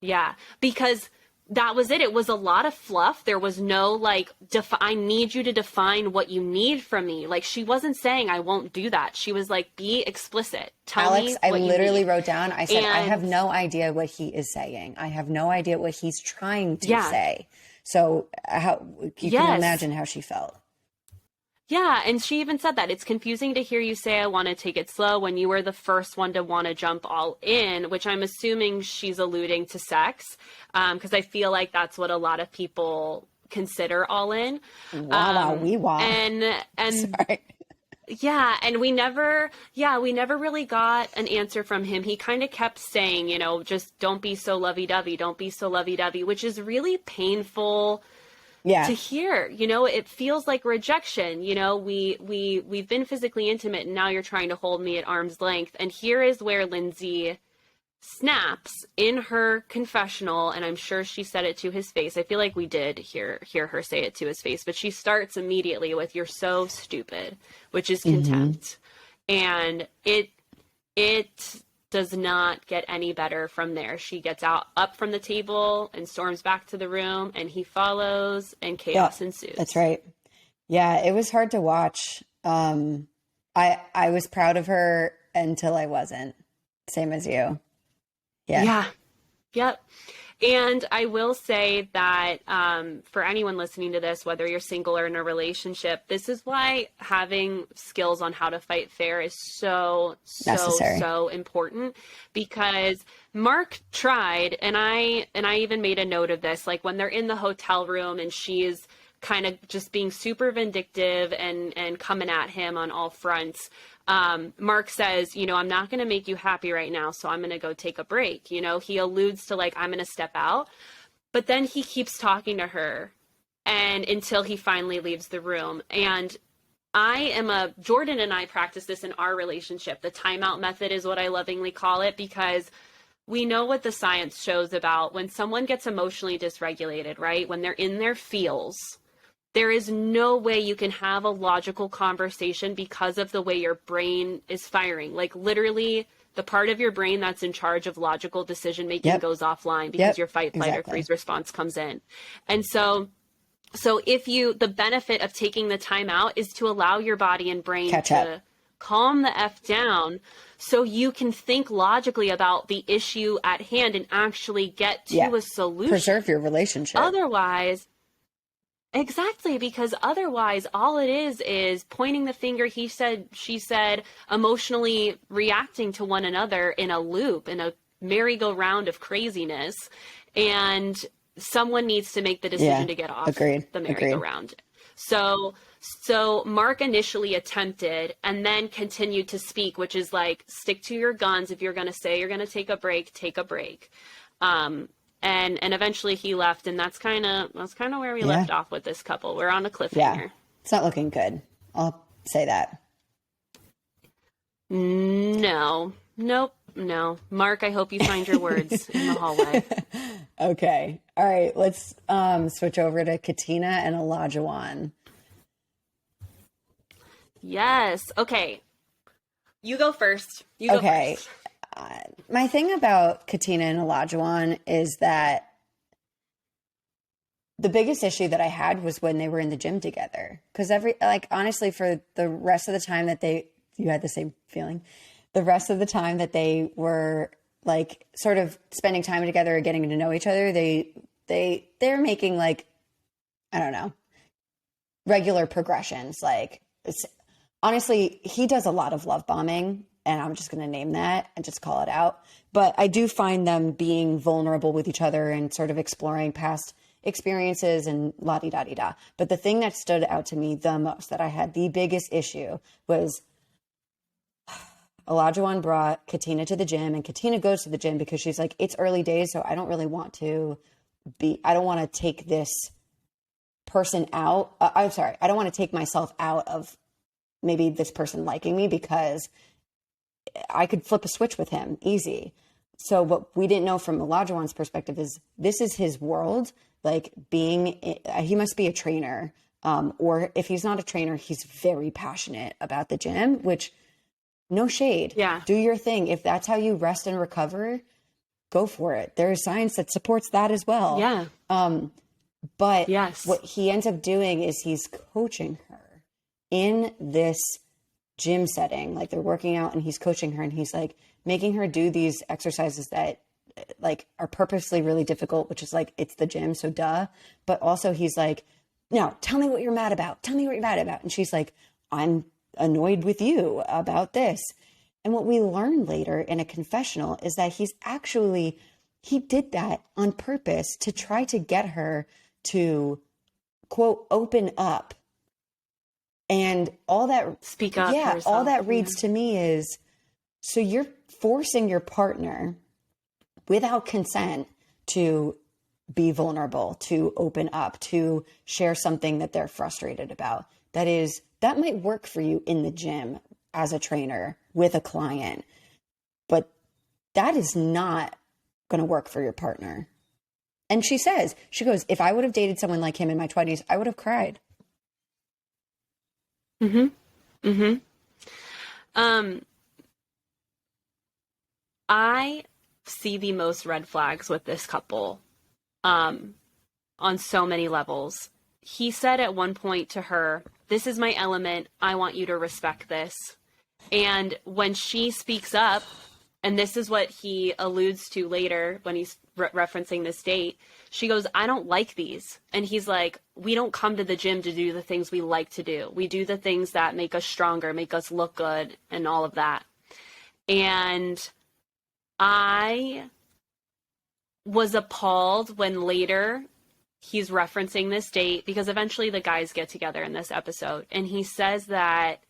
Yeah, because that was it. It was a lot of fluff. There was no like, I need you to define what you need from me. Like she wasn't saying I won't do that. She was like, be explicit. Tell Alex, me I what literally you need. wrote down, I said, I have no idea what he is saying. I have no idea what he's trying to say. So you can imagine how she felt. Yeah, and she even said that. It's confusing to hear you say I want to take it slow when you were the first one to want to jump all in, which I'm assuming she's alluding to sex, because I feel like that's what a lot of people consider all in. And sorry. Yeah, and we never really got an answer from him. He kind of kept saying, you know, just don't be so lovey-dovey, don't be so lovey-dovey, which is really painful to hear. You know, it feels like rejection. You know, we've been physically intimate and now you're trying to hold me at arm's length. And here is where Lindsay snaps in her confessional, and I'm sure she said it to his face. I feel like we did hear her say it to his face, but she starts immediately with "you're so stupid," which is contempt. And it does not get any better from there. She gets up from the table and storms back to the room, and he follows, and chaos ensues. That's right. Yeah, it was hard to watch. I was proud of her until I wasn't. Same as you. Yeah. Yep. And I will say that for anyone listening to this, whether you're single or in a relationship, this is why having skills on how to fight fair is so important, because Mark tried, and I even made a note of this, like when they're in the hotel room and she's kind of just being super vindictive and coming at him on all fronts. Mark says, you know, I'm not going to make you happy right now, so I'm going to go take a break. You know, he alludes to like, I'm going to step out, but then he keeps talking to her and until he finally leaves the room. And Jordan and I practice this in our relationship. The timeout method is what I lovingly call it, because we know what the science shows about when someone gets emotionally dysregulated, right? When they're in their feels, there is no way you can have a logical conversation because of the way your brain is firing. Like literally the part of your brain that's in charge of logical decision making goes offline because your fight, flight, or freeze response comes in. And so the benefit of taking the time out is to allow your body and brain to calm the F down so you can think logically about the issue at hand and actually get to a solution. Preserve your relationship. Exactly, because otherwise all it is pointing the finger, he said, she said, emotionally reacting to one another in a loop, in a merry-go-round of craziness. And someone needs to make the decision to get off the merry-go-round. So Mark initially attempted and then continued to speak, which is like, stick to your guns. If you're going to say you're going to take a break, take a break. And eventually he left, and that's kind of where we left off with this couple. We're on a cliffhanger. Yeah, it's not looking good. I'll say that. No. Mark, I hope you find your words in the hallway. Okay. All right. Let's switch over to Katina and Olajuwon. Yes. Okay. You go first. You go Okay. first. My thing about Katina and Olajuwon is that the biggest issue that I had was when they were in the gym together. Because honestly, for the rest of the time that you had the same feeling, the rest of the time that they were like sort of spending time together or getting to know each other, they're making like, I don't know, regular progressions. Like, honestly, he does a lot of love bombing, and I'm just going to name that and just call it out. But I do find them being vulnerable with each other and sort of exploring past experiences and la-di-da-di-da. But the thing that stood out to me the most, that I had the biggest issue, was Olajuwon brought Katina to the gym, and Katina goes to the gym because she's like, it's early days, so I don't really want to I don't want to take this person out. I'm sorry, I don't want to take myself out of maybe this person liking me, because I could flip a switch with him easy. So what we didn't know from Olajuwon's perspective is this is his world. Like, he must be a trainer. Or if he's not a trainer, he's very passionate about the gym, which, no shade. Yeah. Do your thing. If that's how you rest and recover, go for it. There is science that supports that as well. Yeah. But yes. What he ends up doing is he's coaching her in this gym setting. Like, they're working out and he's coaching her, and he's like making her do these exercises that like are purposely really difficult, which is like, it's the gym, so duh. But also he's like, no, tell me what you're mad about. Tell me what you're mad about. And she's like, I'm annoyed with you about this. And what we learn later in a confessional is that he did that on purpose to try to get her to, quote, open up. And all that speak up. Yeah, herself. all that reads to me is, so you're forcing your partner without consent to be vulnerable, to open up, to share something that they're frustrated about. That might work for you in the gym as a trainer with a client, but that is not going to work for your partner. And she goes, if I would have dated someone like him in my 20s, I would have cried. Mm-hmm. Mm-hmm. I see the most red flags with this couple, on so many levels. He said at one point to her, "This is my element. I want you to respect this." And when she speaks up, and this is what he alludes to later when he's referencing this date, she goes, "I don't like these." And he's like, "We don't come to the gym to do the things we like to do. We do the things that make us stronger, make us look good, and all of that." And I was appalled when later he's referencing this date, because eventually the guys get together in this episode, and he says that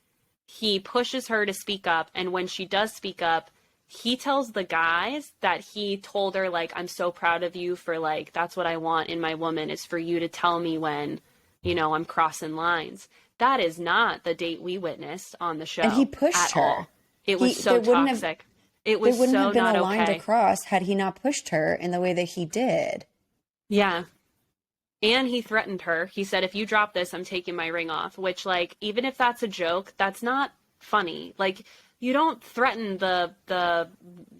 he pushes her to speak up, and when she does speak up, he tells the guys that he told her, like, "I'm so proud of you for, like, that's what I want in my woman, is for you to tell me when, I'm crossing lines." That is not the date we witnessed on the show. And he pushed her. All. It was so toxic. It was wouldn't so have been not aligned okay. across had he not pushed her in the way that he did. Yeah. And he threatened her. He said, "If you drop this, I'm taking my ring off," which, like, even if that's a joke, that's not funny. Like, you don't threaten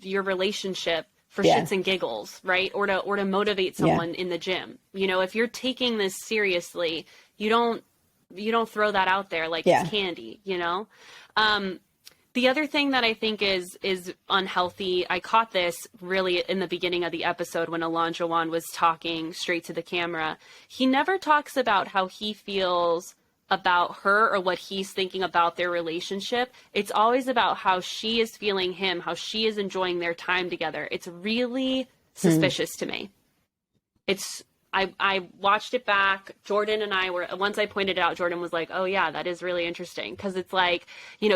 your relationship for shits and giggles, right? Or to motivate someone in the gym. If you're taking this seriously, you don't throw that out there like it's candy, The other thing that I think is unhealthy, I caught this really in the beginning of the episode when Olajuwon was talking straight to the camera. He never talks about how he feels about her or what he's thinking about their relationship. It's always about how she is feeling him, how she is enjoying their time together. It's really suspicious to me. I watched it back. Jordan and I were, once I pointed it out, Jordan was like, "Oh yeah, that is really interesting." Because it's like,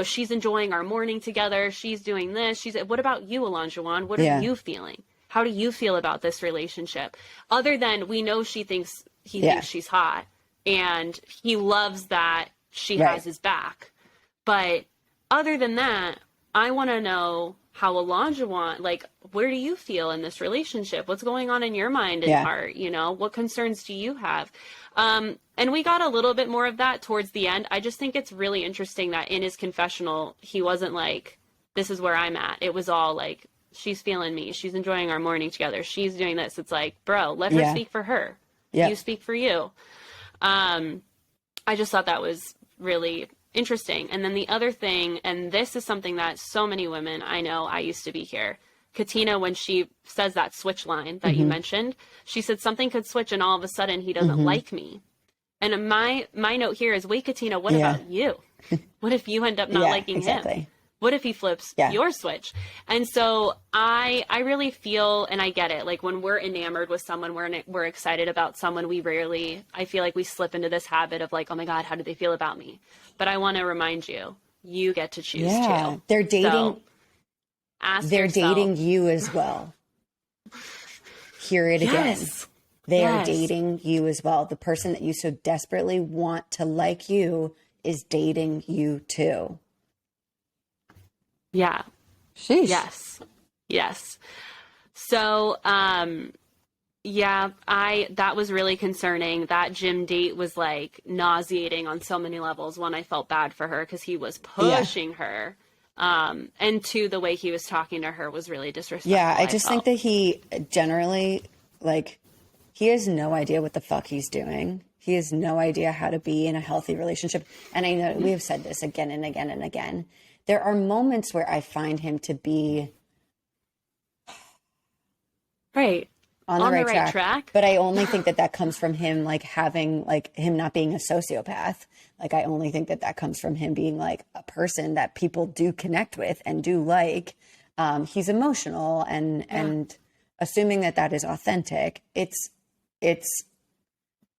she's enjoying our morning together. She's doing this. What about you, Olajuwon? What are you feeling? How do you feel about this relationship? Other than, we know he thinks she's hot, and he loves that she has his back. But other than that, I want to know how Olajuwon, like, where do you feel in this relationship? What's going on in your mind and heart? You know, what concerns do you have? And we got a little bit more of that towards the end. I just think it's really interesting that in his confessional, he wasn't like, this is where I'm at. It was all like, she's feeling me. She's enjoying our morning together. She's doing this. It's like, bro, let her speak for her. You speak for you. I just thought that was really interesting. And then the other thing, and this is something that so many women, I know, I used to be here. Katina, when she says that switch line that you mentioned, she said something could switch and all of a sudden he doesn't like me. And my note here is, wait, Katina, what about you? What if you end up not liking him? What if he flips your switch? And so I really feel, and I get it, like when we're enamored with someone, we're excited about someone, I feel like we slip into this habit of like, oh my God, how do they feel about me? But I want to remind you, you get to choose too. They're dating. So they're dating you as well. Hear it again. They are dating you as well. The person that you so desperately want to like you is dating you too. Yeah. Sheesh. Yes. So, that was really concerning. That gym date was like nauseating on so many levels. One, I felt bad for her because he was pushing her. And two, the way he was talking to her was really disrespectful. Yeah. I just think that he generally, like, he has no idea what the fuck he's doing. He has no idea how to be in a healthy relationship. And I know we have said this again and again and again. There are moments where I find him to be on the right track. But I only think that comes from him, like, having, like, him not being a sociopath. Like, I only think that comes from him being, like, a person that people do connect with and do like. He's emotional and assuming that is authentic. It's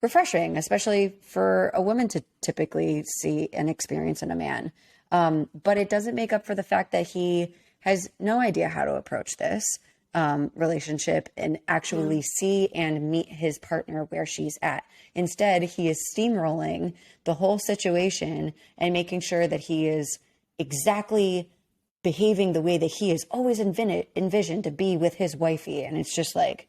refreshing, especially for a woman to typically see and experience in a man. But it doesn't make up for the fact that he has no idea how to approach this relationship and actually see and meet his partner where she's at. Instead, he is steamrolling the whole situation and making sure that he is exactly behaving the way that he has always envisioned to be with his wifey. And it's just like,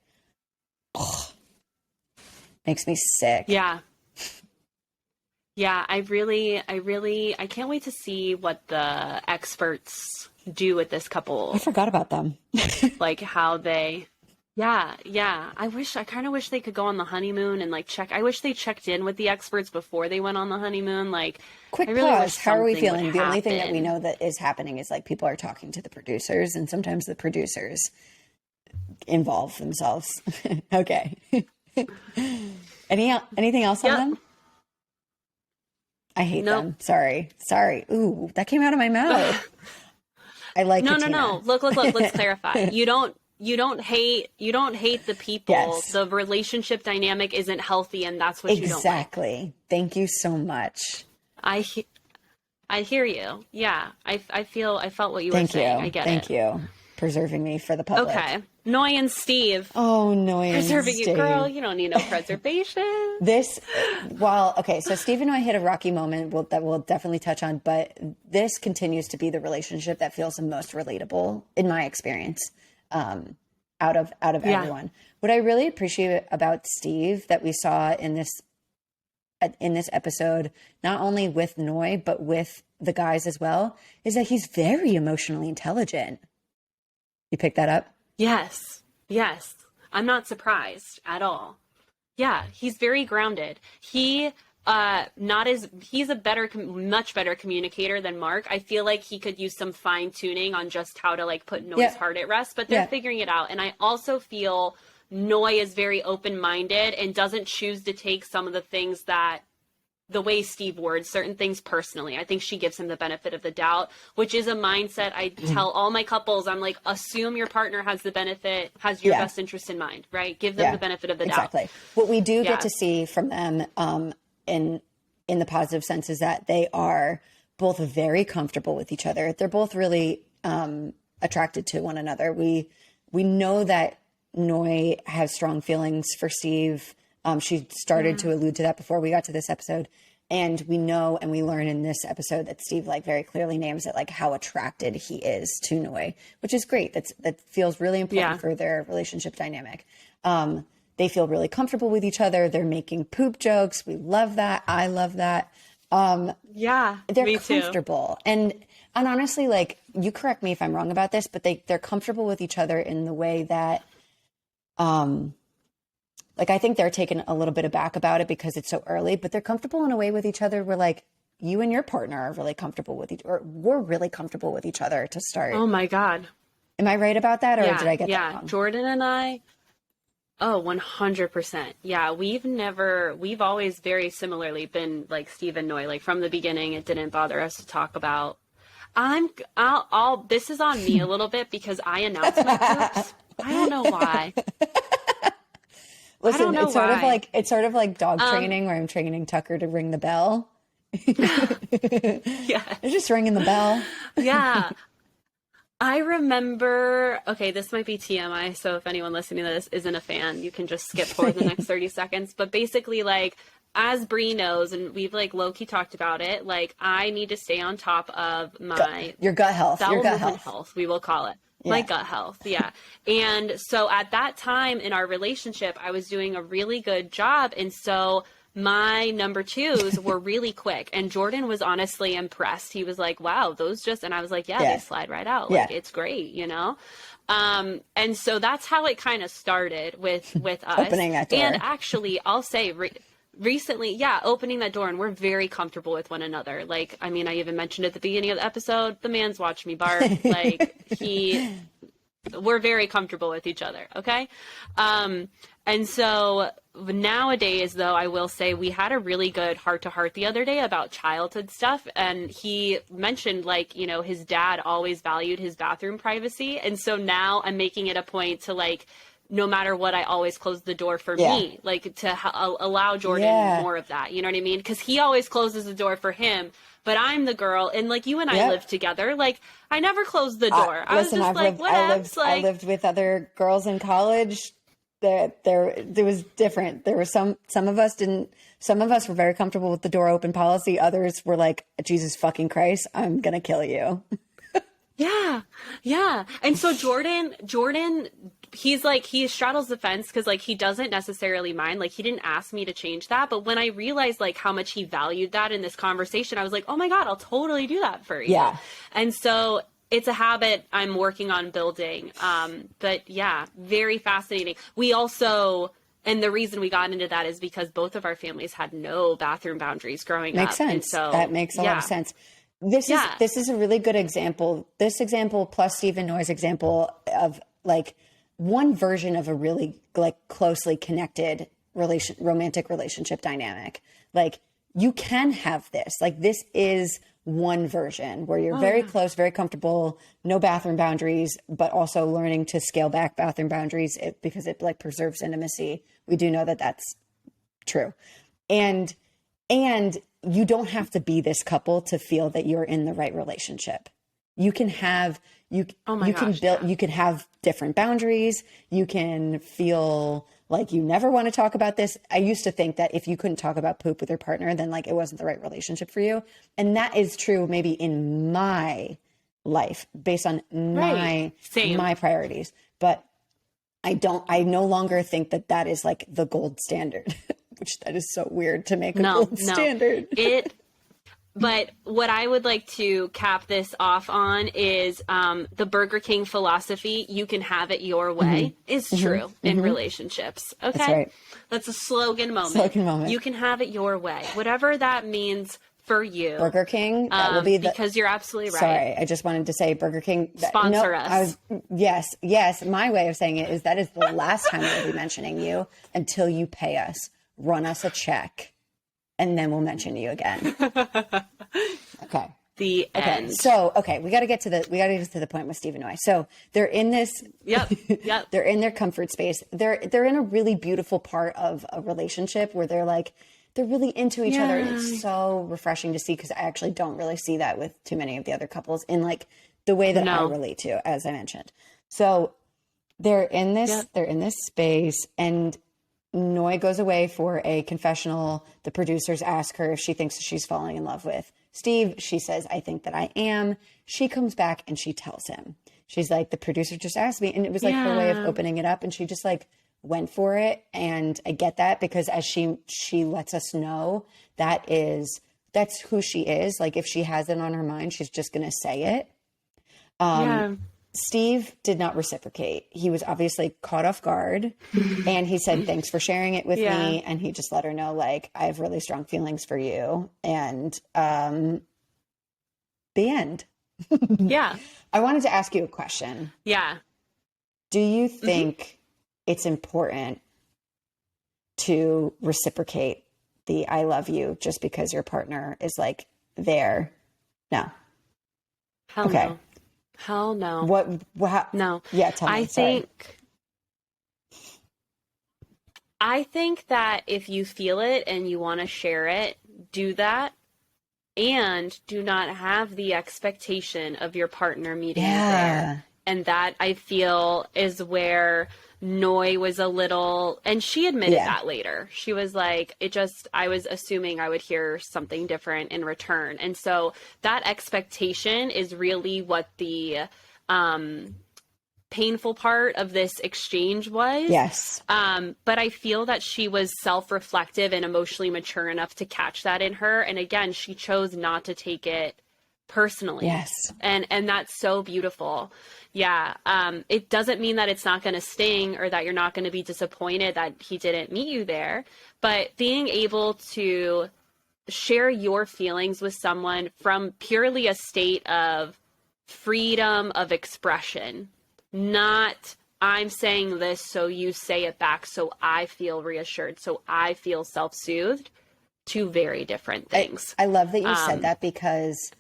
makes me sick. Yeah. Yeah, I can't wait to see what the experts do with this couple. I forgot about them. Like how they, I kind of wish they could go on the honeymoon and like check. I wish they checked in with the experts before they went on the honeymoon. Like, quick pause. How are we feeling? The only thing that we know that is happening is like people are talking to the producers and sometimes the producers involve themselves. Okay. Anything else on them? I hate them. Sorry. Ooh, that came out of my mouth. I like Katina. No. Look. Let's clarify. You don't hate the people. Yes. The relationship dynamic isn't healthy, and that's what you don't like. Exactly. Thank you so much. I hear you. Yeah. I felt what you were saying. I get it. Thank you. Preserving me for the public. Okay. Noy and Steve. Oh, Noy and Steve. Preserving you, girl. You don't need no preservation. So Steve and I hit a rocky moment that we'll definitely touch on, but this continues to be the relationship that feels the most relatable in my experience out of everyone. What I really appreciate about Steve that we saw in this episode, not only with Noy, but with the guys as well, is that he's very emotionally intelligent. You pick that up? Yes. I'm not surprised at all. Yeah, he's very grounded. He's a much better communicator than Mark. I feel like he could use some fine tuning on just how to like put Noy's heart at rest, but they're figuring it out. And I also feel Noy is very open-minded and doesn't choose to take some of the things that the way Steve words certain things personally. I think she gives him the benefit of the doubt, which is a mindset I tell all my couples. I'm like, assume your partner has your best interest in mind, right? Give them the benefit of the doubt. Exactly. What we do get to see from them in the positive sense is that they are both very comfortable with each other. They're both really attracted to one another. We know that Noy has strong feelings for Steve. She started to allude to that before we got to this episode. And we know, and we learn in this episode that Steve like very clearly names it, like how attracted he is to Noi, which is great. That feels really important for their relationship dynamic. They feel really comfortable with each other. They're making poop jokes. We love that. I love that. They're me comfortable. Too. And honestly, like, you correct me if I'm wrong about this, but they're comfortable with each other in the way that, like, I think they're taken a little bit aback about it because it's so early, but they're comfortable in a way with each other where, like, you and your partner are really comfortable with or we're really comfortable with each other to start. Oh my God. Am I right about that, or did I get that wrong? Jordan and I, 100%. Yeah, we've always very similarly been like Steve and Noi. Like from the beginning, it didn't bother us to talk about. This is on me a little bit because I announce my poops. I don't know why. Listen, it's sort of like dog training where I'm training Tucker to ring the bell. Yeah. They're just ringing the bell. Yeah. I remember, okay, this might be TMI, so if anyone listening to this isn't a fan, you can just skip forward the next 30 seconds. But basically, like, as Bree knows, and we've, like, low-key talked about it, like, I need to stay on top of my... Your gut health. Your gut health, we will call it. Yeah. My gut health, yeah. And so at that time in our relationship, I was doing a really good job, and so... my number twos were really quick, and Jordan was honestly impressed. He was like, wow, those just, and I was like, yeah. They slide right out. Like, it's great, you know? And so that's how it kind of started with us. Opening that door. And actually, I'll say recently, opening that door, and we're very comfortable with one another. Like, I mean, I even mentioned at the beginning of the episode, the man's watched me bark. Like, we're very comfortable with each other. Okay. And so nowadays, though, I will say we had a really good heart-to-heart the other day about childhood stuff. And he mentioned, like, you know, his dad always valued his bathroom privacy. And so now I'm making it a point to, like, no matter what, I always close the door for me, like to allow Jordan more of that. You know what I mean? Because he always closes the door for him. But I'm the girl, and like you and I live together. Like, I never closed the door. I lived with other girls in college. There was different. There were some of us didn't. Some of us were very comfortable with the door open policy. Others were like, Jesus fucking Christ, I'm gonna kill you. Yeah. And so Jordan, he's like, he straddles the fence because like he doesn't necessarily mind. Like, he didn't ask me to change that, but when I realized like how much he valued that in this conversation, I was like, oh my God, I'll totally do that for you. Yeah. And so it's a habit I'm working on building. But yeah, very fascinating. We also, and the reason we got into that is because both of our families had no bathroom boundaries growing up. Makes sense. And so that makes a lot of sense. This is a really good example. This example plus Stephen Noi's example of like one version of a really like closely connected romantic relationship dynamic. Like, you can have this. Like, this is one version where you're very close, very comfortable, no bathroom boundaries, but also learning to scale back bathroom boundaries because it like preserves intimacy. We do know that that's true. And you don't have to be this couple to feel that you're in the right relationship. You can have, you can have different boundaries. You can feel like you never want to talk about this. I used to think that if you couldn't talk about poop with your partner, then like it wasn't the right relationship for you. And that is true maybe in my life based on my priorities. But I no longer think that is like the gold standard, which that is so weird to make a gold standard. But what I would like to cap this off on is the Burger King philosophy, you can have it your way, is true in relationships. Okay? That's right. That's a slogan moment. You can have it your way. Whatever that means for you. Burger King, that will be because you're absolutely right. Sorry, I just wanted to say Burger King. Sponsor us. Yes. My way of saying it is that is the last time we'll be mentioning you until you pay us. Run us a check. And then we'll mention you again. Okay. The end. So, we got to get to the point with Steve and Noi. So they're in this. Yep. They're in their comfort space. They're in a really beautiful part of a relationship where they're really into each other. And it's so refreshing to see because I actually don't really see that with too many of the other couples in like the way that I relate to, as I mentioned. So they're in this space, and Noi goes away for a confessional. The producers ask her if she thinks she's falling in love with Steve. She says, I think that I am. She comes back and she tells him. She's like, the producer just asked me. And it was like her way of opening it up. And she just like went for it. And I get that because as she lets us know that's who she is. Like if she has it on her mind, she's just going to say it. Steve did not reciprocate. He was obviously caught off guard and he said, thanks for sharing it with me. And he just let her know, like, I have really strong feelings for you. And the end. Yeah. I wanted to ask you a question. Yeah. Do you think it's important to reciprocate the I love you just because your partner is like there? No. Hell no. Hell no. What no. Yeah, tell me. I think that if you feel it and you want to share it, do that. And do not have the expectation of your partner meeting you there. And that, I feel, is where Noi was a little, and she admitted that later. She was like, I was assuming I would hear something different in return. And so that expectation is really what the painful part of this exchange was. Yes. But I feel that she was self-reflective and emotionally mature enough to catch that in her. And again, she chose not to take it personally. Yes. And that's so beautiful. Yeah. It doesn't mean that it's not going to sting or that you're not going to be disappointed that he didn't meet you there, but being able to share your feelings with someone from purely a state of freedom of expression, not I'm saying this so you say it back so I feel reassured, so I feel self-soothed. Two very different things. I love that you said that because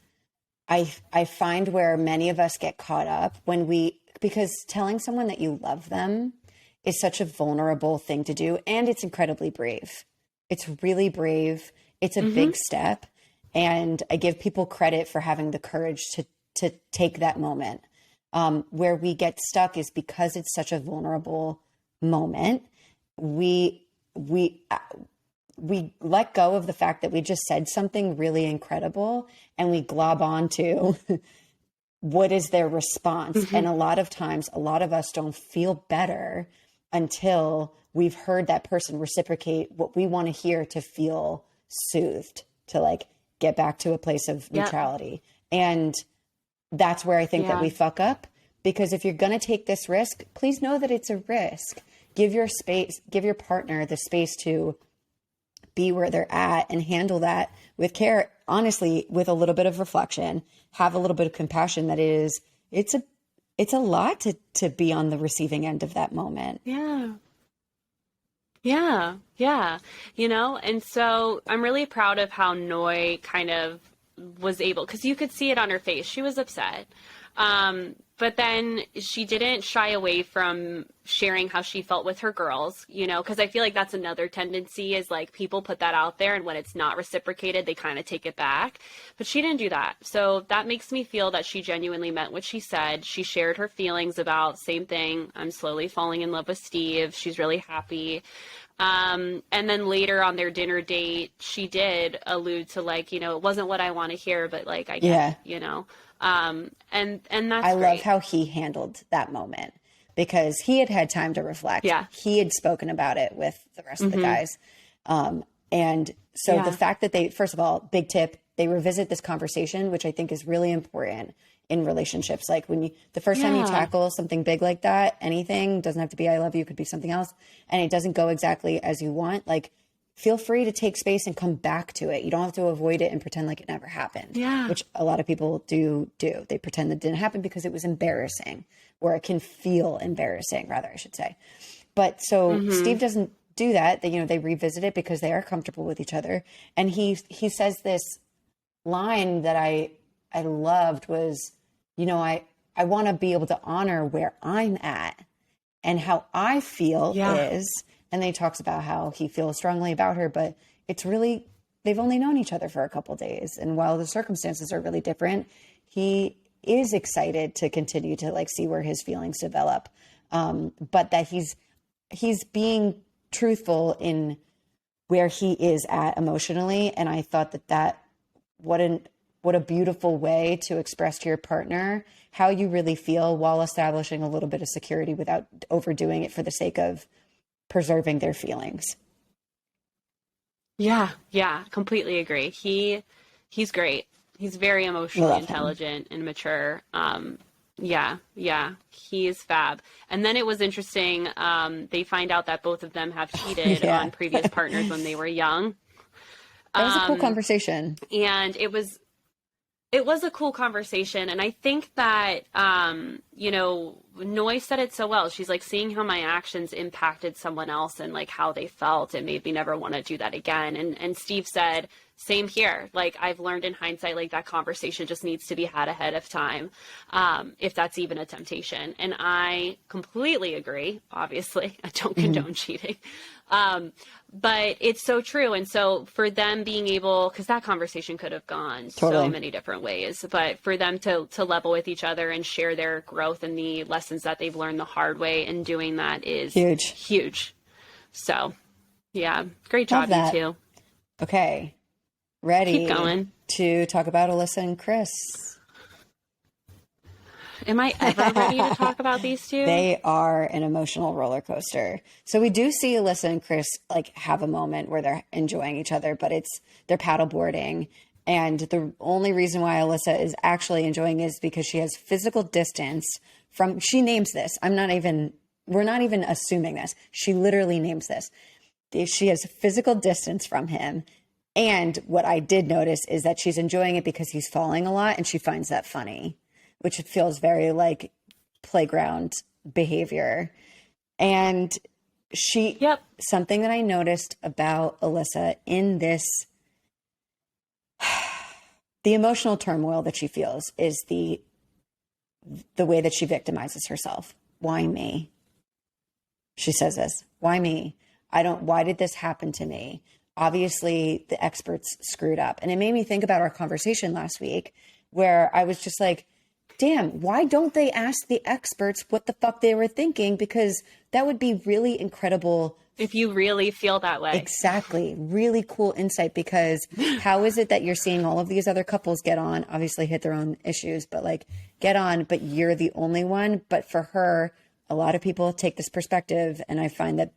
I find where many of us get caught up because telling someone that you love them is such a vulnerable thing to do. And it's incredibly brave. It's really brave. It's a big step. And I give people credit for having the courage to take that moment. Where we get stuck is because it's such a vulnerable moment. We let go of the fact that we just said something really incredible and we glob onto what is their response. And a lot of times, a lot of us don't feel better until we've heard that person reciprocate what we want to hear to feel soothed, to like get back to a place of neutrality. And that's where I think that we fuck up, because if you're going to take this risk, please know that it's a risk. Give your partner the space to be where they're at and handle that with care, honestly, with a little bit of reflection, have a little bit of compassion. That it's a lot to be on the receiving end of that moment. Yeah. And so I'm really proud of how Noi kind of was able, because you could see it on her face. She was upset. But then she didn't shy away from sharing how she felt with her girls, because I feel like that's another tendency is like people put that out there and when it's not reciprocated, they kind of take it back. But she didn't do that. So that makes me feel that she genuinely meant what she said. She shared her feelings about same thing. I'm slowly falling in love with Steve. She's really happy. And then later on their dinner date, she did allude to like, it wasn't what I want to hear, but like, I get it, and that's I great. love how he handled that moment because he had time to reflect. Yeah. He had spoken about it with the rest of the guys. And so the fact that first of all, big tip, they revisit this conversation, which I think is really important in relationships. Like the first time you tackle something big like that, anything doesn't have to be, I love you, could be something else. And it doesn't go exactly as you want. Like, feel free to take space and come back to it. You don't have to avoid it and pretend like it never happened. Yeah. Which a lot of people do. They pretend that it didn't happen because it was embarrassing, or it can feel embarrassing, rather, I should say. But so Steve doesn't do that. They revisit it because they are comfortable with each other. And he says this line that I loved was, I want to be able to honor where I'm at and how I feel is. And then he talks about how he feels strongly about her, but it's really, they've only known each other for a couple of days. And while the circumstances are really different, he is excited to continue to like see where his feelings develop. But that he's being truthful in where he is at emotionally. And I thought that what a beautiful way to express to your partner how you really feel while establishing a little bit of security without overdoing it for the sake of preserving their feelings. Yeah, completely agree. He's great. He's very emotionally intelligent and mature. Yeah, he's fab. And then it was interesting. They find out that both of them have cheated on previous partners when they were young. That was a cool conversation. And it was a cool conversation. And I think that, Noy said it so well. She's like, seeing how my actions impacted someone else and like how they felt, it made me never want to do that again. And Steve said, same here. Like, I've learned in hindsight, like, that conversation just needs to be had ahead of time, if that's even a temptation. And I completely agree. Obviously, I don't condone cheating. But it's so true. And so for them being able, because that conversation could have gone so many different ways, but for them to level with each other and share their growth and the lessons that they've learned the hard way and doing that is huge. So, yeah, great job, you two. Okay. Ready Keep going. To talk about Alyssa and Chris. Am I ever ready to talk about these two? They are an emotional roller coaster. So we do see Alyssa and Chris like have a moment where they're enjoying each other, but they're paddleboarding. And the only reason why Alyssa is actually enjoying is because she has physical distance from, she names this. We're not even assuming this. She literally names this. She has physical distance from him. And what I did notice is that she's enjoying it because he's falling a lot and she finds that funny, which feels very like playground behavior. And something that I noticed about Alyssa in this, the emotional turmoil that she feels is the way that she victimizes herself. Why me? She says this, why me? Why did this happen to me? Obviously the experts screwed up. And it made me think about our conversation last week where I was just like, damn, why don't they ask the experts what the fuck they were thinking? Because that would be really incredible. If you really feel that way. Exactly. Really cool insight, because how is it that you're seeing all of these other couples get on, obviously hit their own issues, but like get on, but you're the only one. But for her, a lot of people take this perspective. And I find that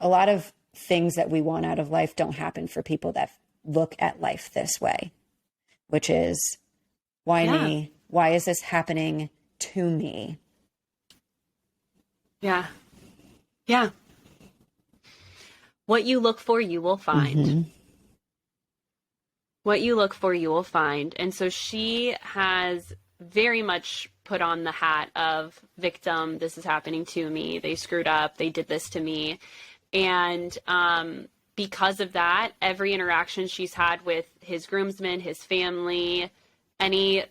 a lot of things that we want out of life don't happen for people that look at life this way, which is, why me? Why is this happening to me? Yeah. What you look for, you will find. Mm-hmm. What you look for, you will find. And so she has very much put on the hat of victim. This is happening to me. They screwed up. They did this to me. And because of that, every interaction she's had with his groomsmen, his family, any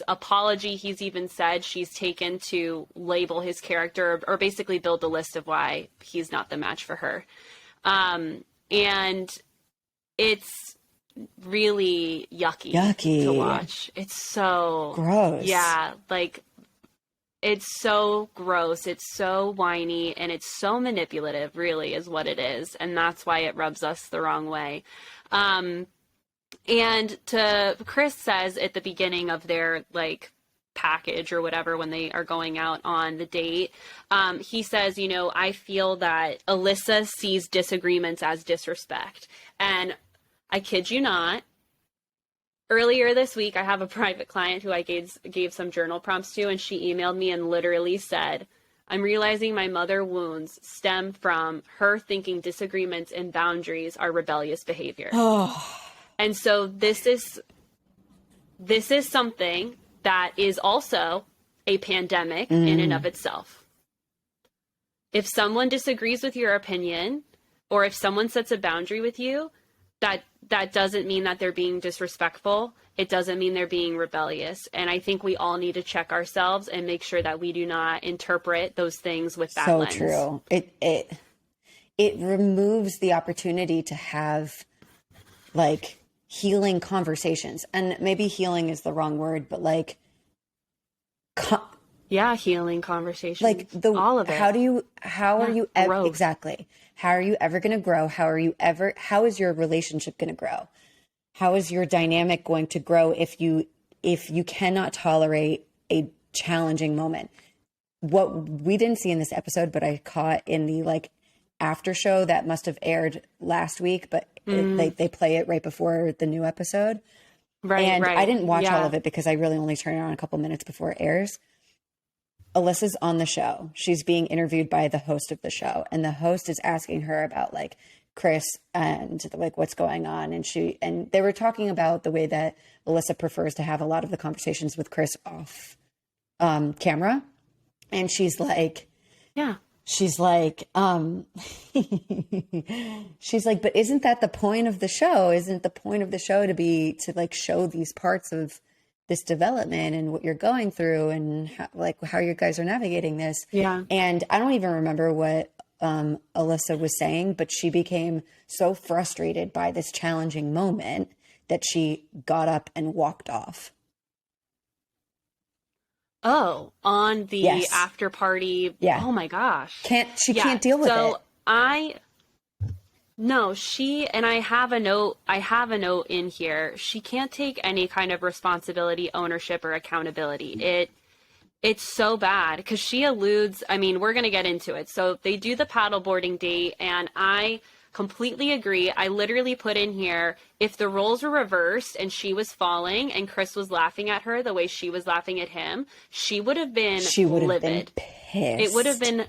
apology he's even said, she's taken to label his character or basically build a list of why he's not the match for her. And it's really yucky to watch. It's so gross. Yeah, like, it's so gross. It's so whiny, and it's so manipulative, really, is what it is. And that's why it rubs us the wrong way. And Chris says at the beginning of their like package or whatever, when they are going out on the date, he says, I feel that Alyssa sees disagreements as disrespect. And I kid you not, earlier this week, I have a private client who I gave some journal prompts to, and she emailed me and literally said, I'm realizing my mother wounds stem from her thinking disagreements and boundaries are rebellious behavior. And so this is something that is also a pandemic in and of itself. If someone disagrees with your opinion, or if someone sets a boundary with you, that doesn't mean that they're being disrespectful. It doesn't mean they're being rebellious. And I think we all need to check ourselves and make sure that we do not interpret those things with that lens. So true. It removes the opportunity to have like healing conversations. And maybe healing is the wrong word, but like Yeah, healing conversations. Like all of it. How are you growth. exactly? How are you ever going to grow? How is your relationship going to grow? How is your dynamic going to grow if you cannot tolerate a challenging moment? What we didn't see in this episode, but I caught in the like after show that must have aired last week, but they play it right before the new episode. Right, And right. I didn't watch all Yeah. of it because I really only turn it on a couple minutes before it airs. Alyssa's on the show. She's being interviewed by the host of the show, and the host is asking her about like Chris and like what's going on. And they were talking about the way that Alyssa prefers to have a lot of the conversations with Chris off camera. And she's like, Yeah. she's like, she's like, but isn't that the point of the show? Isn't the point of the show to like show these parts of this development and what you're going through and how you guys are navigating this? Yeah. And I don't even remember what Alyssa was saying, but she became so frustrated by this challenging moment that she got up and walked off. Oh, on the Yes. after party. Yeah. Oh my gosh. Can't deal with it. So she, and I have a note in here. She can't take any kind of responsibility, ownership, or accountability. It's so bad because she alludes, I mean, we're going to get into it. So they do the paddleboarding date, and I completely agree. I literally put in here, if the roles were reversed and she was falling and Chris was laughing at her the way she was laughing at him, she would have been livid. Pissed. It would have been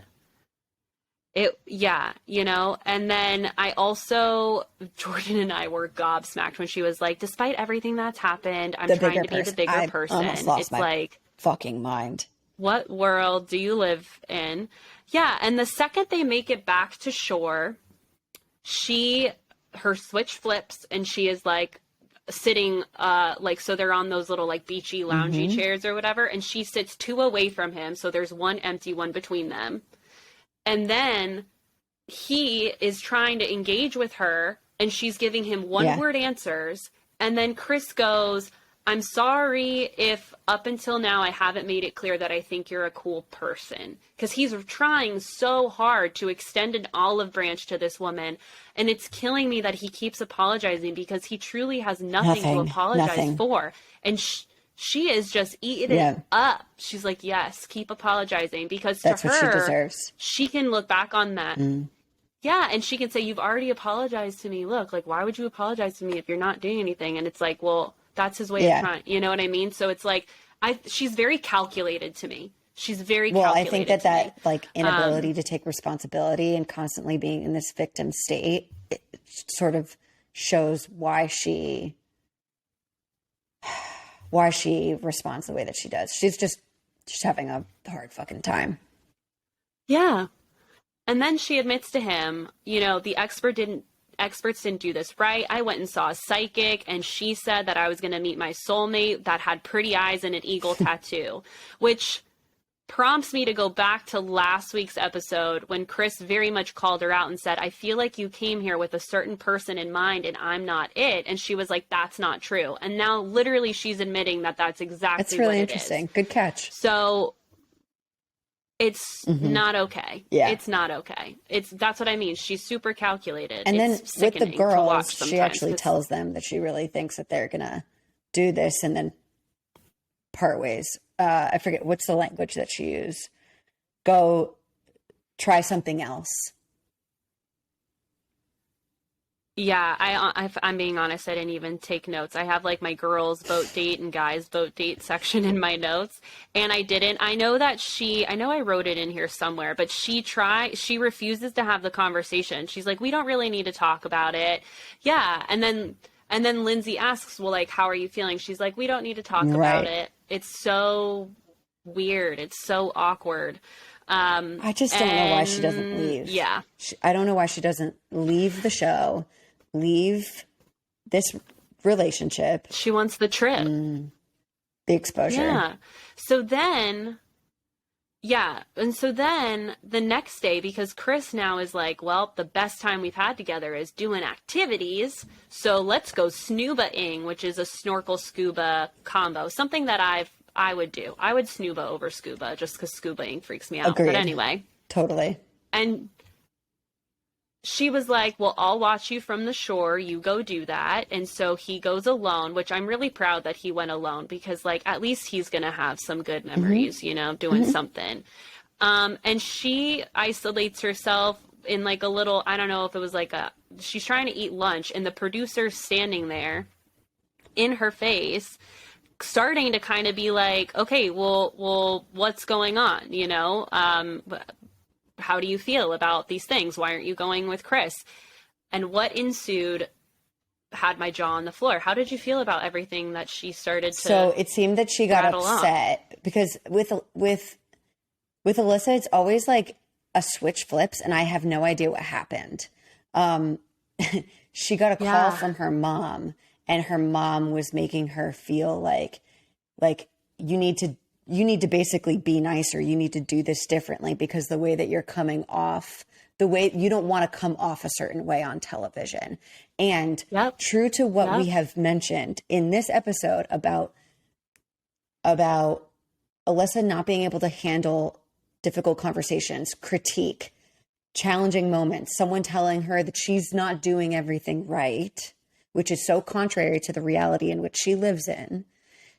and then I also, Jordan and I were gobsmacked when she was like, despite everything that's happened, I'm trying to be the bigger person. Almost lost it's my like, fucking mind. what world do you live in? Yeah, and the second they make it back to shore, her switch flips and she is like sitting so they're on those little like beachy loungy chairs or whatever, and she sits 2 away from him, so there's one empty one between them. And then he is trying to engage with her and she's giving him one-word answers, and then Chris goes, I'm sorry if up until now I haven't made it clear that I think you're a cool person. Because he's trying so hard to extend an olive branch to this woman. And it's killing me that he keeps apologizing because he truly has nothing to apologize for. And she is just eating it up. She's like, yes, keep apologizing. Because that's to what her, she deserves. She can look back on that. Yeah, and she can say, you've already apologized to me. Look, like, why would you apologize to me if you're not doing anything? And it's like, well, that's his way of trying. You know what I mean? So it's like, she's very calculated to me. She's very calculated. Well, I think that like inability to take responsibility and constantly being in this victim state, it sort of shows why she responds the way that she does. She's having a hard fucking time. Yeah. And then she admits to him, the experts didn't do this right. I went and saw a psychic and she said that I was going to meet my soulmate that had pretty eyes and an eagle tattoo, which prompts me to go back to last week's episode when Chris very much called her out and said, I feel like you came here with a certain person in mind and I'm not it. And she was like, that's not true. And now literally she's admitting that that's exactly That's really what interesting. It is. Good catch. So it's not okay. Yeah. It's not okay. That's what I mean. She's super calculated. And then with the girls, she actually tells them that she really thinks that they're going to do this and then part ways. I forget what's the language that she used. Go try something else. Yeah, I'm being honest, I didn't even take notes. I have like my girls boat date and guys boat date section in my notes, and I didn't. I know I wrote it in here somewhere, but she refuses to have the conversation. She's like, we don't really need to talk about it. Yeah, and then Lindsay asks, well, like, how are you feeling? She's like, we don't need to talk about it. It's so weird. It's so awkward. I just don't know why she doesn't leave. Yeah. I don't know why she doesn't leave the show, leave this relationship. She wants the trip. The exposure. Yeah. So then the next day, because Chris now is like, well, the best time we've had together is doing activities. So let's go snuba-ing, which is a snorkel scuba combo, something that I would do. I would snooba over scuba just because scubaing freaks me out. Agreed. But anyway. Totally. And she was like, well, I'll watch you from the shore. You go do that. And so he goes alone, which I'm really proud that he went alone because, like, at least he's going to have some good memories, you know, doing something. And she isolates herself in like a little, I don't know if it was like she's trying to eat lunch and the producer's standing there in her face, starting to kind of be like, okay, well, what's going on? You know, how do you feel about these things? Why aren't you going with Chris? And what ensued had my jaw on the floor. How did you feel about everything that she started to So it seemed that she got upset because with Alyssa, it's always like a switch flips and I have no idea what happened. She got a call from her mom and her mom was making her feel like you need to basically be nicer. You need to do this differently because the way that you're coming off, the way you don't want to come off a certain way on television. And true to what we have mentioned in this episode about Alyssa not being able to handle difficult conversations, critique, challenging moments, someone telling her that she's not doing everything right, which is so contrary to the reality in which she lives in.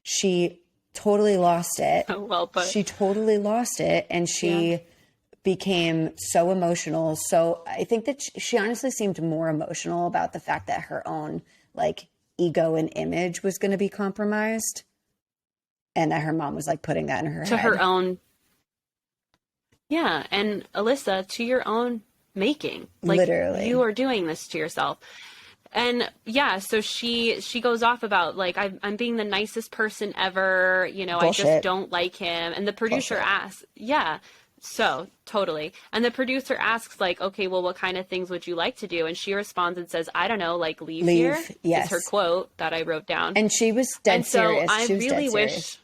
She totally lost it. Well put. She totally lost it. And she became so emotional. So I think that she honestly seemed more emotional about the fact that her own like ego and image was going to be compromised. And that her mom was like putting that in her head. To her own. Yeah. And Alyssa, to your own making. Like, literally. You are doing this to yourself. And yeah, so she goes off about like, I'm being the nicest person ever. You know, bullshit. I just don't like him. And the producer asks, so totally. And the producer asks like, okay, well, what kind of things would you like to do? And she responds and says, I don't know, like leave here. Yes. Is her quote that I wrote down. And she was dead serious. I really wish.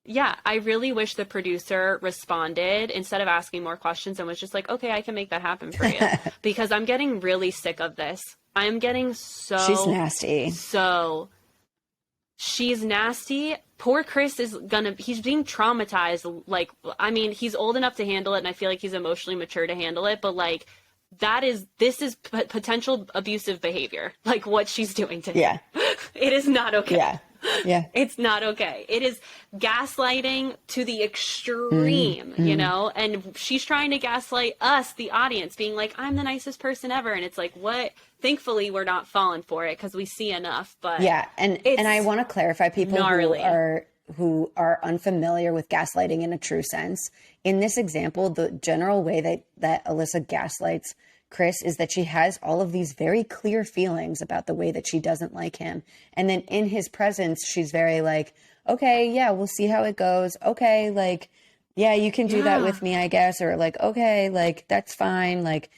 Yeah, I really wish the producer responded instead of asking more questions and was just like, okay, I can make that happen for you. Because I'm getting really sick of this. I'm getting so... She's nasty. So... She's nasty. Poor Chris is he's being traumatized. Like, I mean, he's old enough to handle it and I feel like he's emotionally mature to handle it. But like, this is potential abusive behavior. Like what she's doing to him. Yeah. It is not okay. Yeah. Yeah. It's not okay. It is gaslighting to the extreme, you know, and she's trying to gaslight us, the audience, being like, I'm the nicest person ever. And it's like, what? Thankfully, we're not falling for it because we see enough. But yeah. And I want to clarify people who are unfamiliar with gaslighting in a true sense. In this example, the general way that Alyssa gaslights Chris is that she has all of these very clear feelings about the way that she doesn't like him. And then in his presence, she's very like, okay, yeah, we'll see how it goes. Okay. Like, yeah, you can do that with me, I guess. Or like, okay, like, that's fine. Like,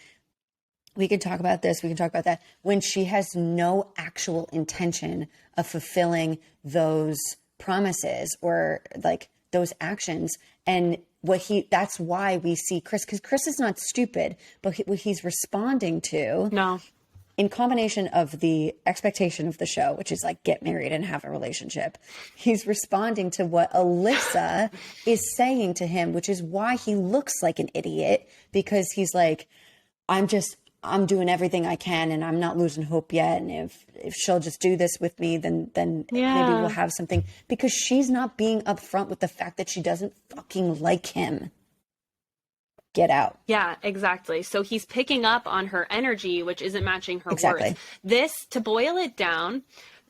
we can talk about this. We can talk about that. When she has no actual intention of fulfilling those promises or like those actions. And that's why we see Chris, because Chris is not stupid, but what he's responding to, in combination of the expectation of the show, which is like get married and have a relationship, he's responding to what Alyssa is saying to him, which is why he looks like an idiot, because he's like, I'm doing everything I can and I'm not losing hope yet. And if she'll just do this with me, then maybe we'll have something, because she's not being upfront with the fact that she doesn't fucking like him. Get out. Yeah, exactly. So he's picking up on her energy, which isn't matching her words. This, to boil it down,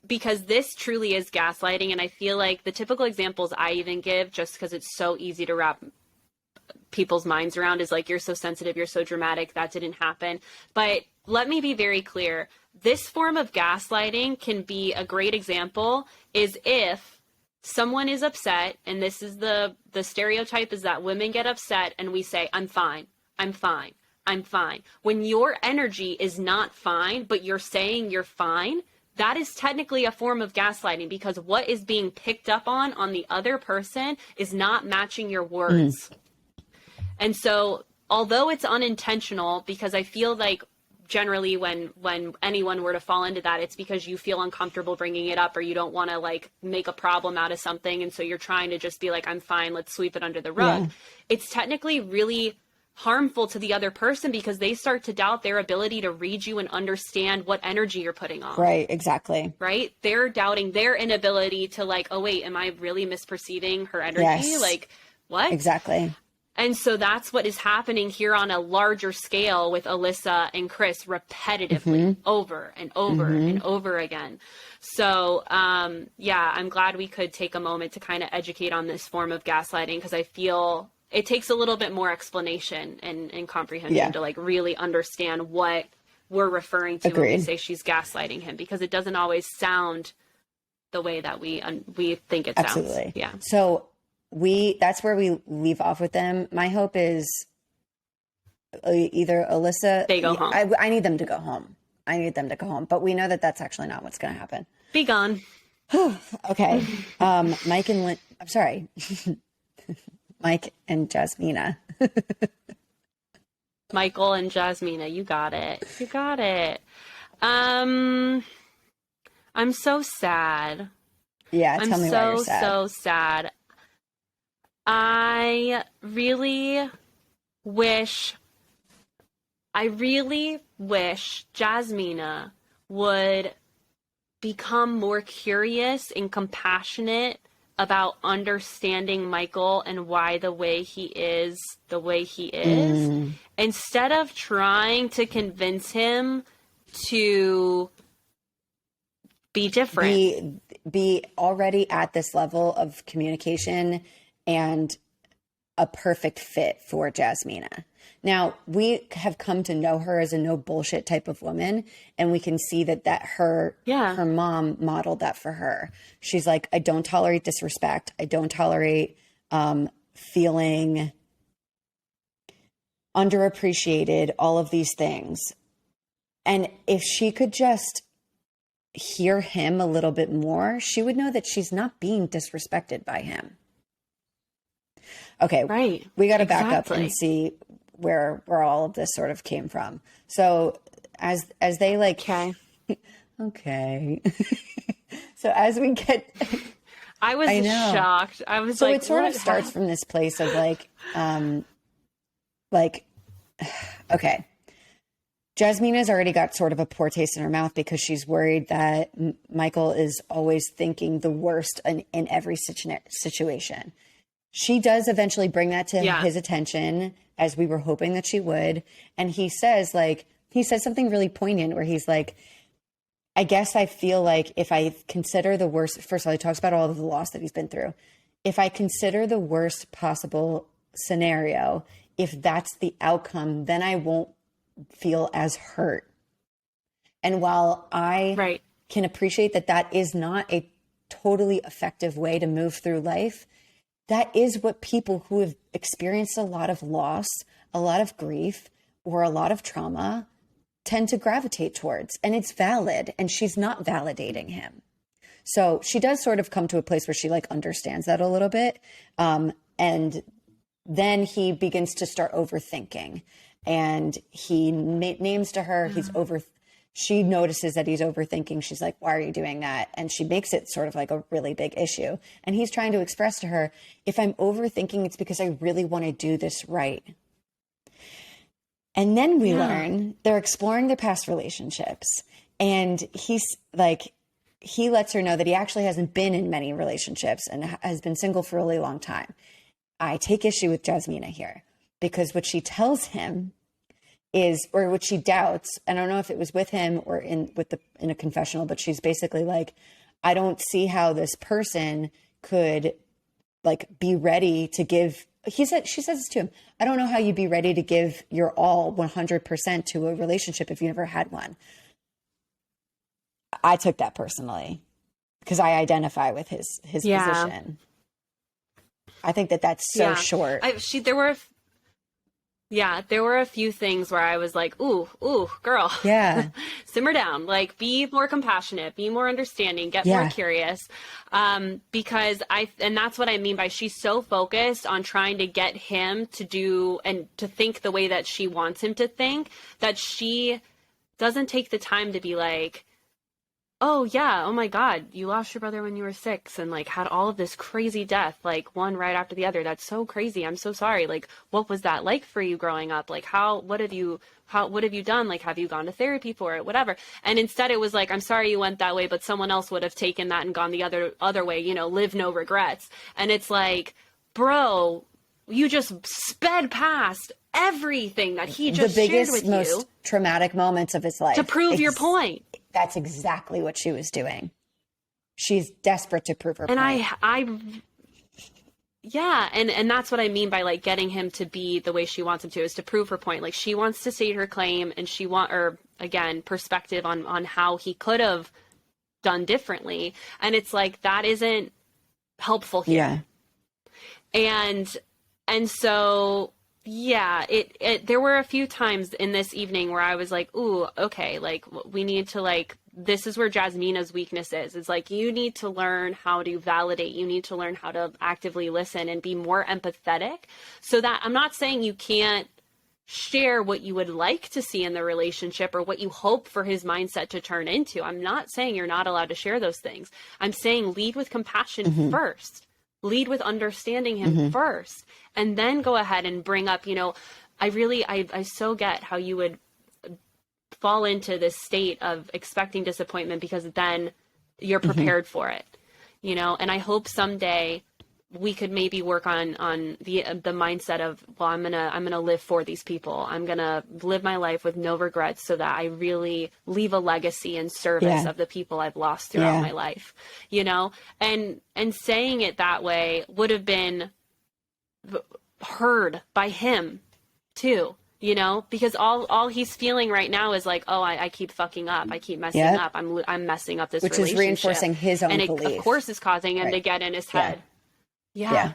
because this truly is gaslighting. And I feel like the typical examples I even give, just because it's so easy to wrap people's minds around, is like, you're so sensitive, you're so dramatic, that didn't happen. But let me be very clear. This form of gaslighting can be a great example is if someone is upset, and this is the stereotype is that women get upset and we say, I'm fine, I'm fine, I'm fine. When your energy is not fine, but you're saying you're fine, that is technically a form of gaslighting, because what is being picked up on the other person is not matching your words. And so, although it's unintentional, because I feel like generally when anyone were to fall into that, it's because you feel uncomfortable bringing it up, or you don't want to like make a problem out of something. And so you're trying to just be like, I'm fine, let's sweep it under the rug. Yeah. It's technically really harmful to the other person because they start to doubt their ability to read you and understand what energy you're putting on. Right. Exactly. Right? They're doubting their inability to like, oh wait, am I really misperceiving her energy? Yes. Like, what? Exactly. And so that's what is happening here on a larger scale with Alyssa and Chris repetitively over and over and over again. So, yeah, I'm glad we could take a moment to kind of educate on this form of gaslighting, because I feel it takes a little bit more explanation and comprehension to like really understand what we're referring to when we say she's gaslighting him, because it doesn't always sound the way that we think it sounds. Absolutely. Yeah. So that's where we leave off with them. My hope is either Alyssa, they go home. I need them to go home. But we know that that's actually not what's going to happen. Be gone. Okay. Mike and I'm sorry. Mike and Jasmina. Michael and Jasmina, you got it. I'm so sad. Yeah, tell me why you're sad. I'm so sad. I really wish Jasmina would become more curious and compassionate about understanding Michael and why the way he is, instead of trying to convince him to be different. Be already at this level of communication and a perfect fit for Jasmina. Now, we have come to know her as a no bullshit type of woman, and we can see that her mom modeled that for her. She's like, I don't tolerate disrespect. I don't tolerate feeling underappreciated, all of these things. And if she could just hear him a little bit more, she would know that she's not being disrespected by him. Okay, right. We got to back up and see where all of this sort of came from. So as they like, okay. So as we get, I was shocked. I was so like, it sort of starts from this place of okay. Jasmina's already got sort of a poor taste in her mouth because she's worried that Michael is always thinking the worst in every situation. She does eventually bring that to his attention, as we were hoping that she would. And he says something really poignant where he's like, I guess I feel like if I consider the worst, first of all, he talks about all of the loss that he's been through. If I consider the worst possible scenario, if that's the outcome, then I won't feel as hurt. And while I can appreciate that is not a totally effective way to move through life, that is what people who have experienced a lot of loss, a lot of grief, or a lot of trauma tend to gravitate towards. And it's valid. And she's not validating him. So she does sort of come to a place where she like understands that a little bit. And then he begins to start overthinking. And he names to her, she notices that he's overthinking. She's like, why are you doing that? And she makes it sort of like a really big issue. And he's trying to express to her, if I'm overthinking, it's because I really want to do this right. And then we learn they're exploring their past relationships. And he lets her know that he actually hasn't been in many relationships and has been single for a really long time. I take issue with Jasmina here because what she tells him is, or what she doubts, I don't know if it was with him or in a confessional, but she's basically like, I don't see how this person could like be ready to give. She says this to him. I don't know how you'd be ready to give your all 100% to a relationship if you never had one. I took that personally because I identify with his position. I think that's so short. There were a few things where I was like, ooh, girl. Yeah. Simmer down. Like, be more compassionate, be more understanding, get more curious. Because and that's what I mean by she's so focused on trying to get him to do and to think the way that she wants him to think, that she doesn't take the time to be like, oh yeah, oh my God, you lost your brother when you were 6 and like had all of this crazy death, like one right after the other. That's so crazy. I'm so sorry. Like, what was that like for you growing up? Like, what have you done? Like, have you gone to therapy for it? Whatever. And instead it was like, I'm sorry you went that way, but someone else would have taken that and gone the other way, you know, live no regrets. And it's like, bro, you just sped past everything that he just the shared biggest, with most you traumatic moments of his life to prove your point. That's exactly what she was doing. She's desperate to prove her point. Yeah, and that's what I mean by like getting him to be the way she wants him to, is to prove her point. Like, she wants to state her claim, and again, perspective on how he could have done differently. And it's like, that isn't helpful here. Yeah. And so, yeah, there were a few times in this evening where I was like, ooh, okay, like, we need to, like, this is where Jasmina's weakness is. It's like, you need to learn how to validate. You need to learn how to actively listen and be more empathetic, so that I'm not saying you can't share what you would like to see in the relationship or what you hope for his mindset to turn into. I'm not saying you're not allowed to share those things. I'm saying lead with compassion first. Lead with understanding him first, and then go ahead and bring up, you know, I so get how you would fall into this state of expecting disappointment, because then you're prepared for it, you know. And I hope someday we could maybe work on the mindset of, well, I'm gonna live for these people. I'm gonna live my life with no regrets, so that I really leave a legacy in service of the people I've lost throughout my life, you know. And saying it that way would have been heard by him too, you know, because all he's feeling right now is like, oh, I keep fucking up, I keep messing up, I'm messing up this which relationship, is reinforcing his own and it, belief. of course, is causing him to get in his head. Yeah.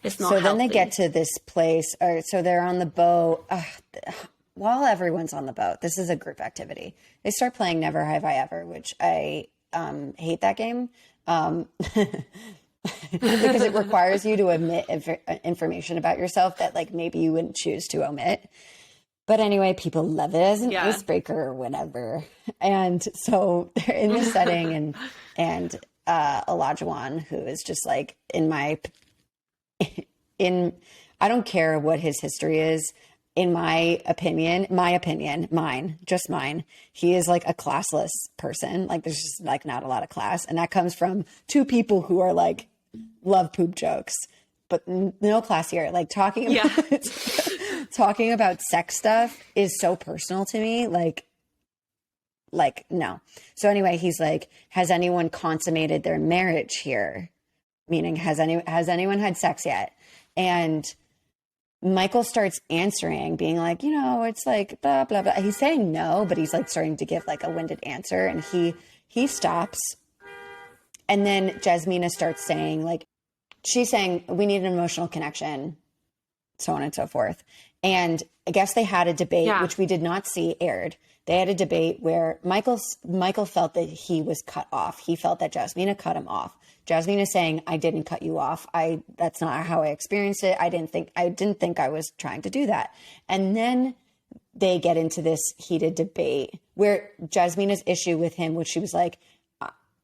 It's not so healthy. Then they get to this place, or so they're on the boat. While everyone's on the boat, this is a group activity. They start playing Never Have I Ever, which I hate that game. Because it requires you to omit information about yourself that, like, maybe you wouldn't choose to omit. But anyway, people love it as an icebreaker or whatever. And so they're in this setting, and Olajuwon, who is just like, I don't care what his history is. In mine, just mine, he is like a classless person. Like, there's just like not a lot of class. And that comes from two people who are like, love poop jokes, but no class here. Like, talking about sex stuff is so personal to me. Like, no. So anyway, he's like, has anyone consummated their marriage here? Meaning, has anyone had sex yet? And Michael starts answering, being like, you know, it's like blah, blah, blah. He's saying no, but he's like starting to give like a winded answer. And he stops. And then Jasmina starts saying, like, she's saying, we need an emotional connection, so on and so forth. And I guess they had a debate, which we did not see aired. They had a debate where Michael felt that he was cut off. He felt that Jasmina cut him off. Jasmina saying, I didn't cut you off. That's not how I experienced it. I didn't think I was trying to do that. And then they get into this heated debate where Jasmina's issue with him, which she was like,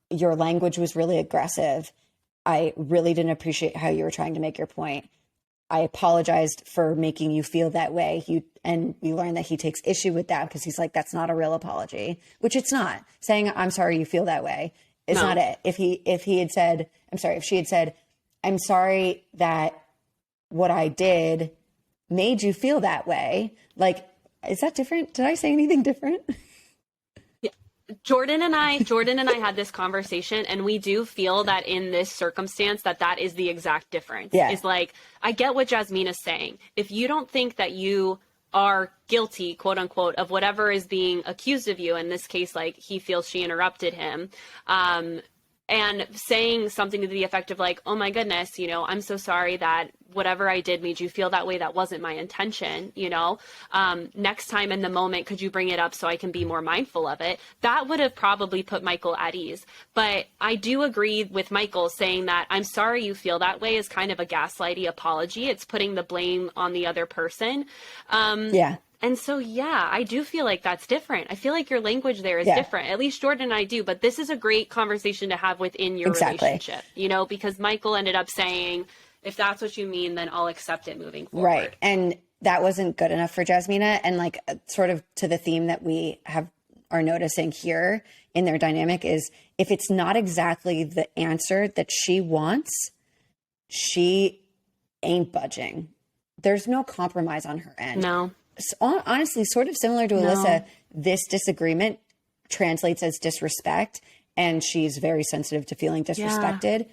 your language was really aggressive. I really didn't appreciate how you were trying to make your point. I apologized for making you feel that way. And we learned that he takes issue with that, because he's like, that's not a real apology, which it's not. Saying, I'm sorry you feel that way is not it. If she had said, I'm sorry that what I did made you feel that way. Like, is that different? Did I say anything different? Jordan and I had this conversation, and we do feel that in this circumstance that is the exact difference. It's like, I get what Jasmina's saying. If you don't think that you are guilty, quote unquote, of whatever is being accused of you, in this case, like, he feels she interrupted him, and saying something to the effect of like, oh my goodness, you know, I'm so sorry that whatever I did made you feel that way. That wasn't my intention, you know. Next time in the moment, could you bring it up so I can be more mindful of it? That would have probably put Michael at ease. But I do agree with Michael saying that I'm sorry you feel that way is kind of a gaslighty apology. It's putting the blame on the other person. And so, yeah, I do feel like that's different. I feel like your language there is Yeah. different. At least Jordan and I do. But this is a great conversation to have within your Exactly. relationship, you know, because Michael ended up saying, if that's what you mean, then I'll accept it moving forward. Right. And that wasn't good enough for Jasmina. And like sort of to the theme that we are noticing here in their dynamic is if it's not exactly the answer that she wants, she ain't budging. There's no compromise on her end. No. So, honestly, sort of similar to Alyssa, this disagreement translates as disrespect, and she's very sensitive to feeling disrespected. Yeah.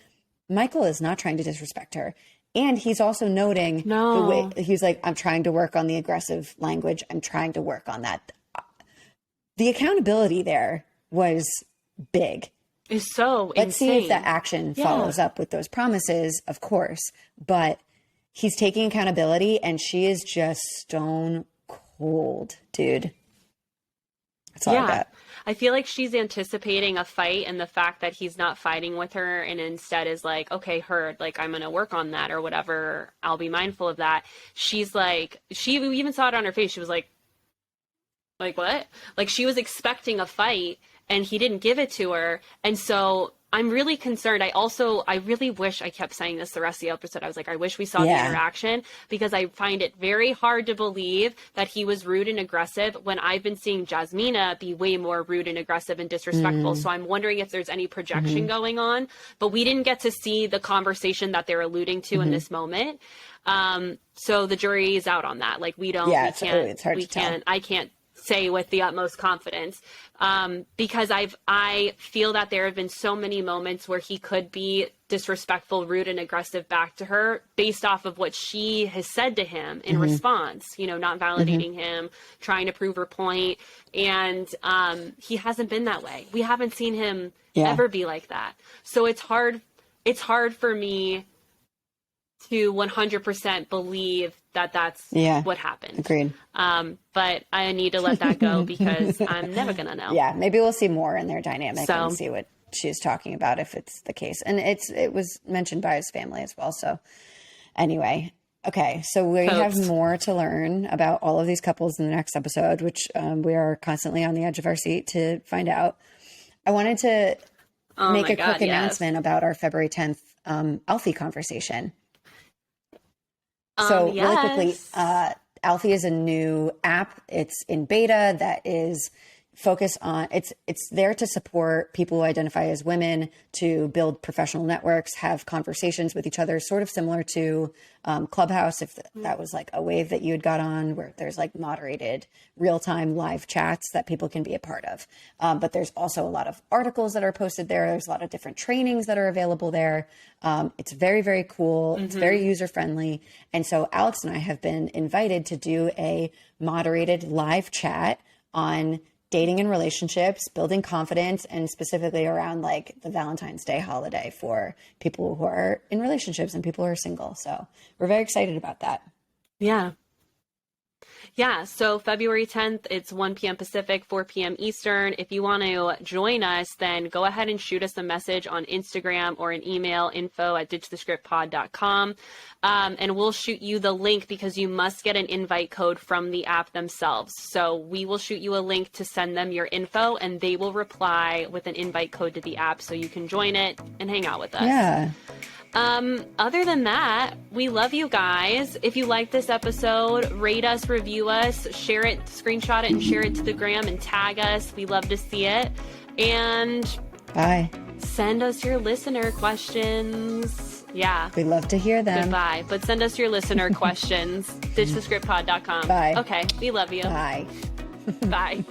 Michael is not trying to disrespect her. And he's also noting the way he's like, I'm trying to work on the aggressive language. I'm trying to work on that. The accountability there was big. It's so Let's insane. see if that action follows up with those promises, of course. But he's taking accountability, and she is just stone cold, dude. That's all I got. I feel like she's anticipating a fight, and the fact that he's not fighting with her and instead is like, okay, heard, like, I'm going to work on that or whatever. I'll be mindful of that. She's like, we even saw it on her face. She was like what? Like, she was expecting a fight and he didn't give it to her. And so I'm really concerned. I really wish, I kept saying this the rest of the episode. I was like, I wish we saw the interaction, because I find it very hard to believe that he was rude and aggressive when I've been seeing Jasmina be way more rude and aggressive and disrespectful. So I'm wondering if there's any projection going on, but we didn't get to see the conversation that they're alluding to in this moment. So the jury is out on that. Like, it's hard to tell. I can't say with the utmost confidence, because I feel that there have been so many moments where he could be disrespectful, rude, and aggressive back to her based off of what she has said to him in response, you know, not validating him, trying to prove her point. And he hasn't been that way. We haven't seen him ever be like that. So it's hard for me to 100% believe that that's what happened. Agreed. But I need to let that go because I'm never going to know. Yeah. Maybe we'll see more in their dynamic and see what she's talking about if it's the case. And it was mentioned by his family as well. So anyway, okay. So we have more to learn about all of these couples in the next episode, which we are constantly on the edge of our seat to find out. I wanted to make a quick announcement about our February 10th Alfie conversation. So really quickly, Alfie is a new app. It's in beta that is focused on, it's there to support people who identify as women to build professional networks, have conversations with each other, sort of similar to Clubhouse, if that was like a wave that you had got on, where there's like moderated real-time live chats that people can be a part of. But there's also a lot of articles that are posted there. There's a lot of different trainings that are available there. It's very, very cool. It's very user-friendly. And so Alex and I have been invited to do a moderated live chat on dating and relationships, building confidence, and specifically around like the Valentine's Day holiday for people who are in relationships and people who are single. So we're very excited about that. Yeah. Yeah. So February 10th, it's 1 p.m. Pacific, 4 p.m. Eastern. If you want to join us, then go ahead and shoot us a message on Instagram or an email, info@ditchthescriptpod.com. And we'll shoot you the link because you must get an invite code from the app themselves. So we will shoot you a link to send them your info, and they will reply with an invite code to the app so you can join it and hang out with us. Yeah. Other than that, we love you guys. If you like this episode, rate us, review us, share it, screenshot it, and share it to the gram and tag us. We love to see it. And bye. Send us your listener questions. Yeah. We'd love to hear them. Goodbye. But send us your listener questions. ditchthescriptpod.com. Bye. Okay. We love you. Bye. Bye.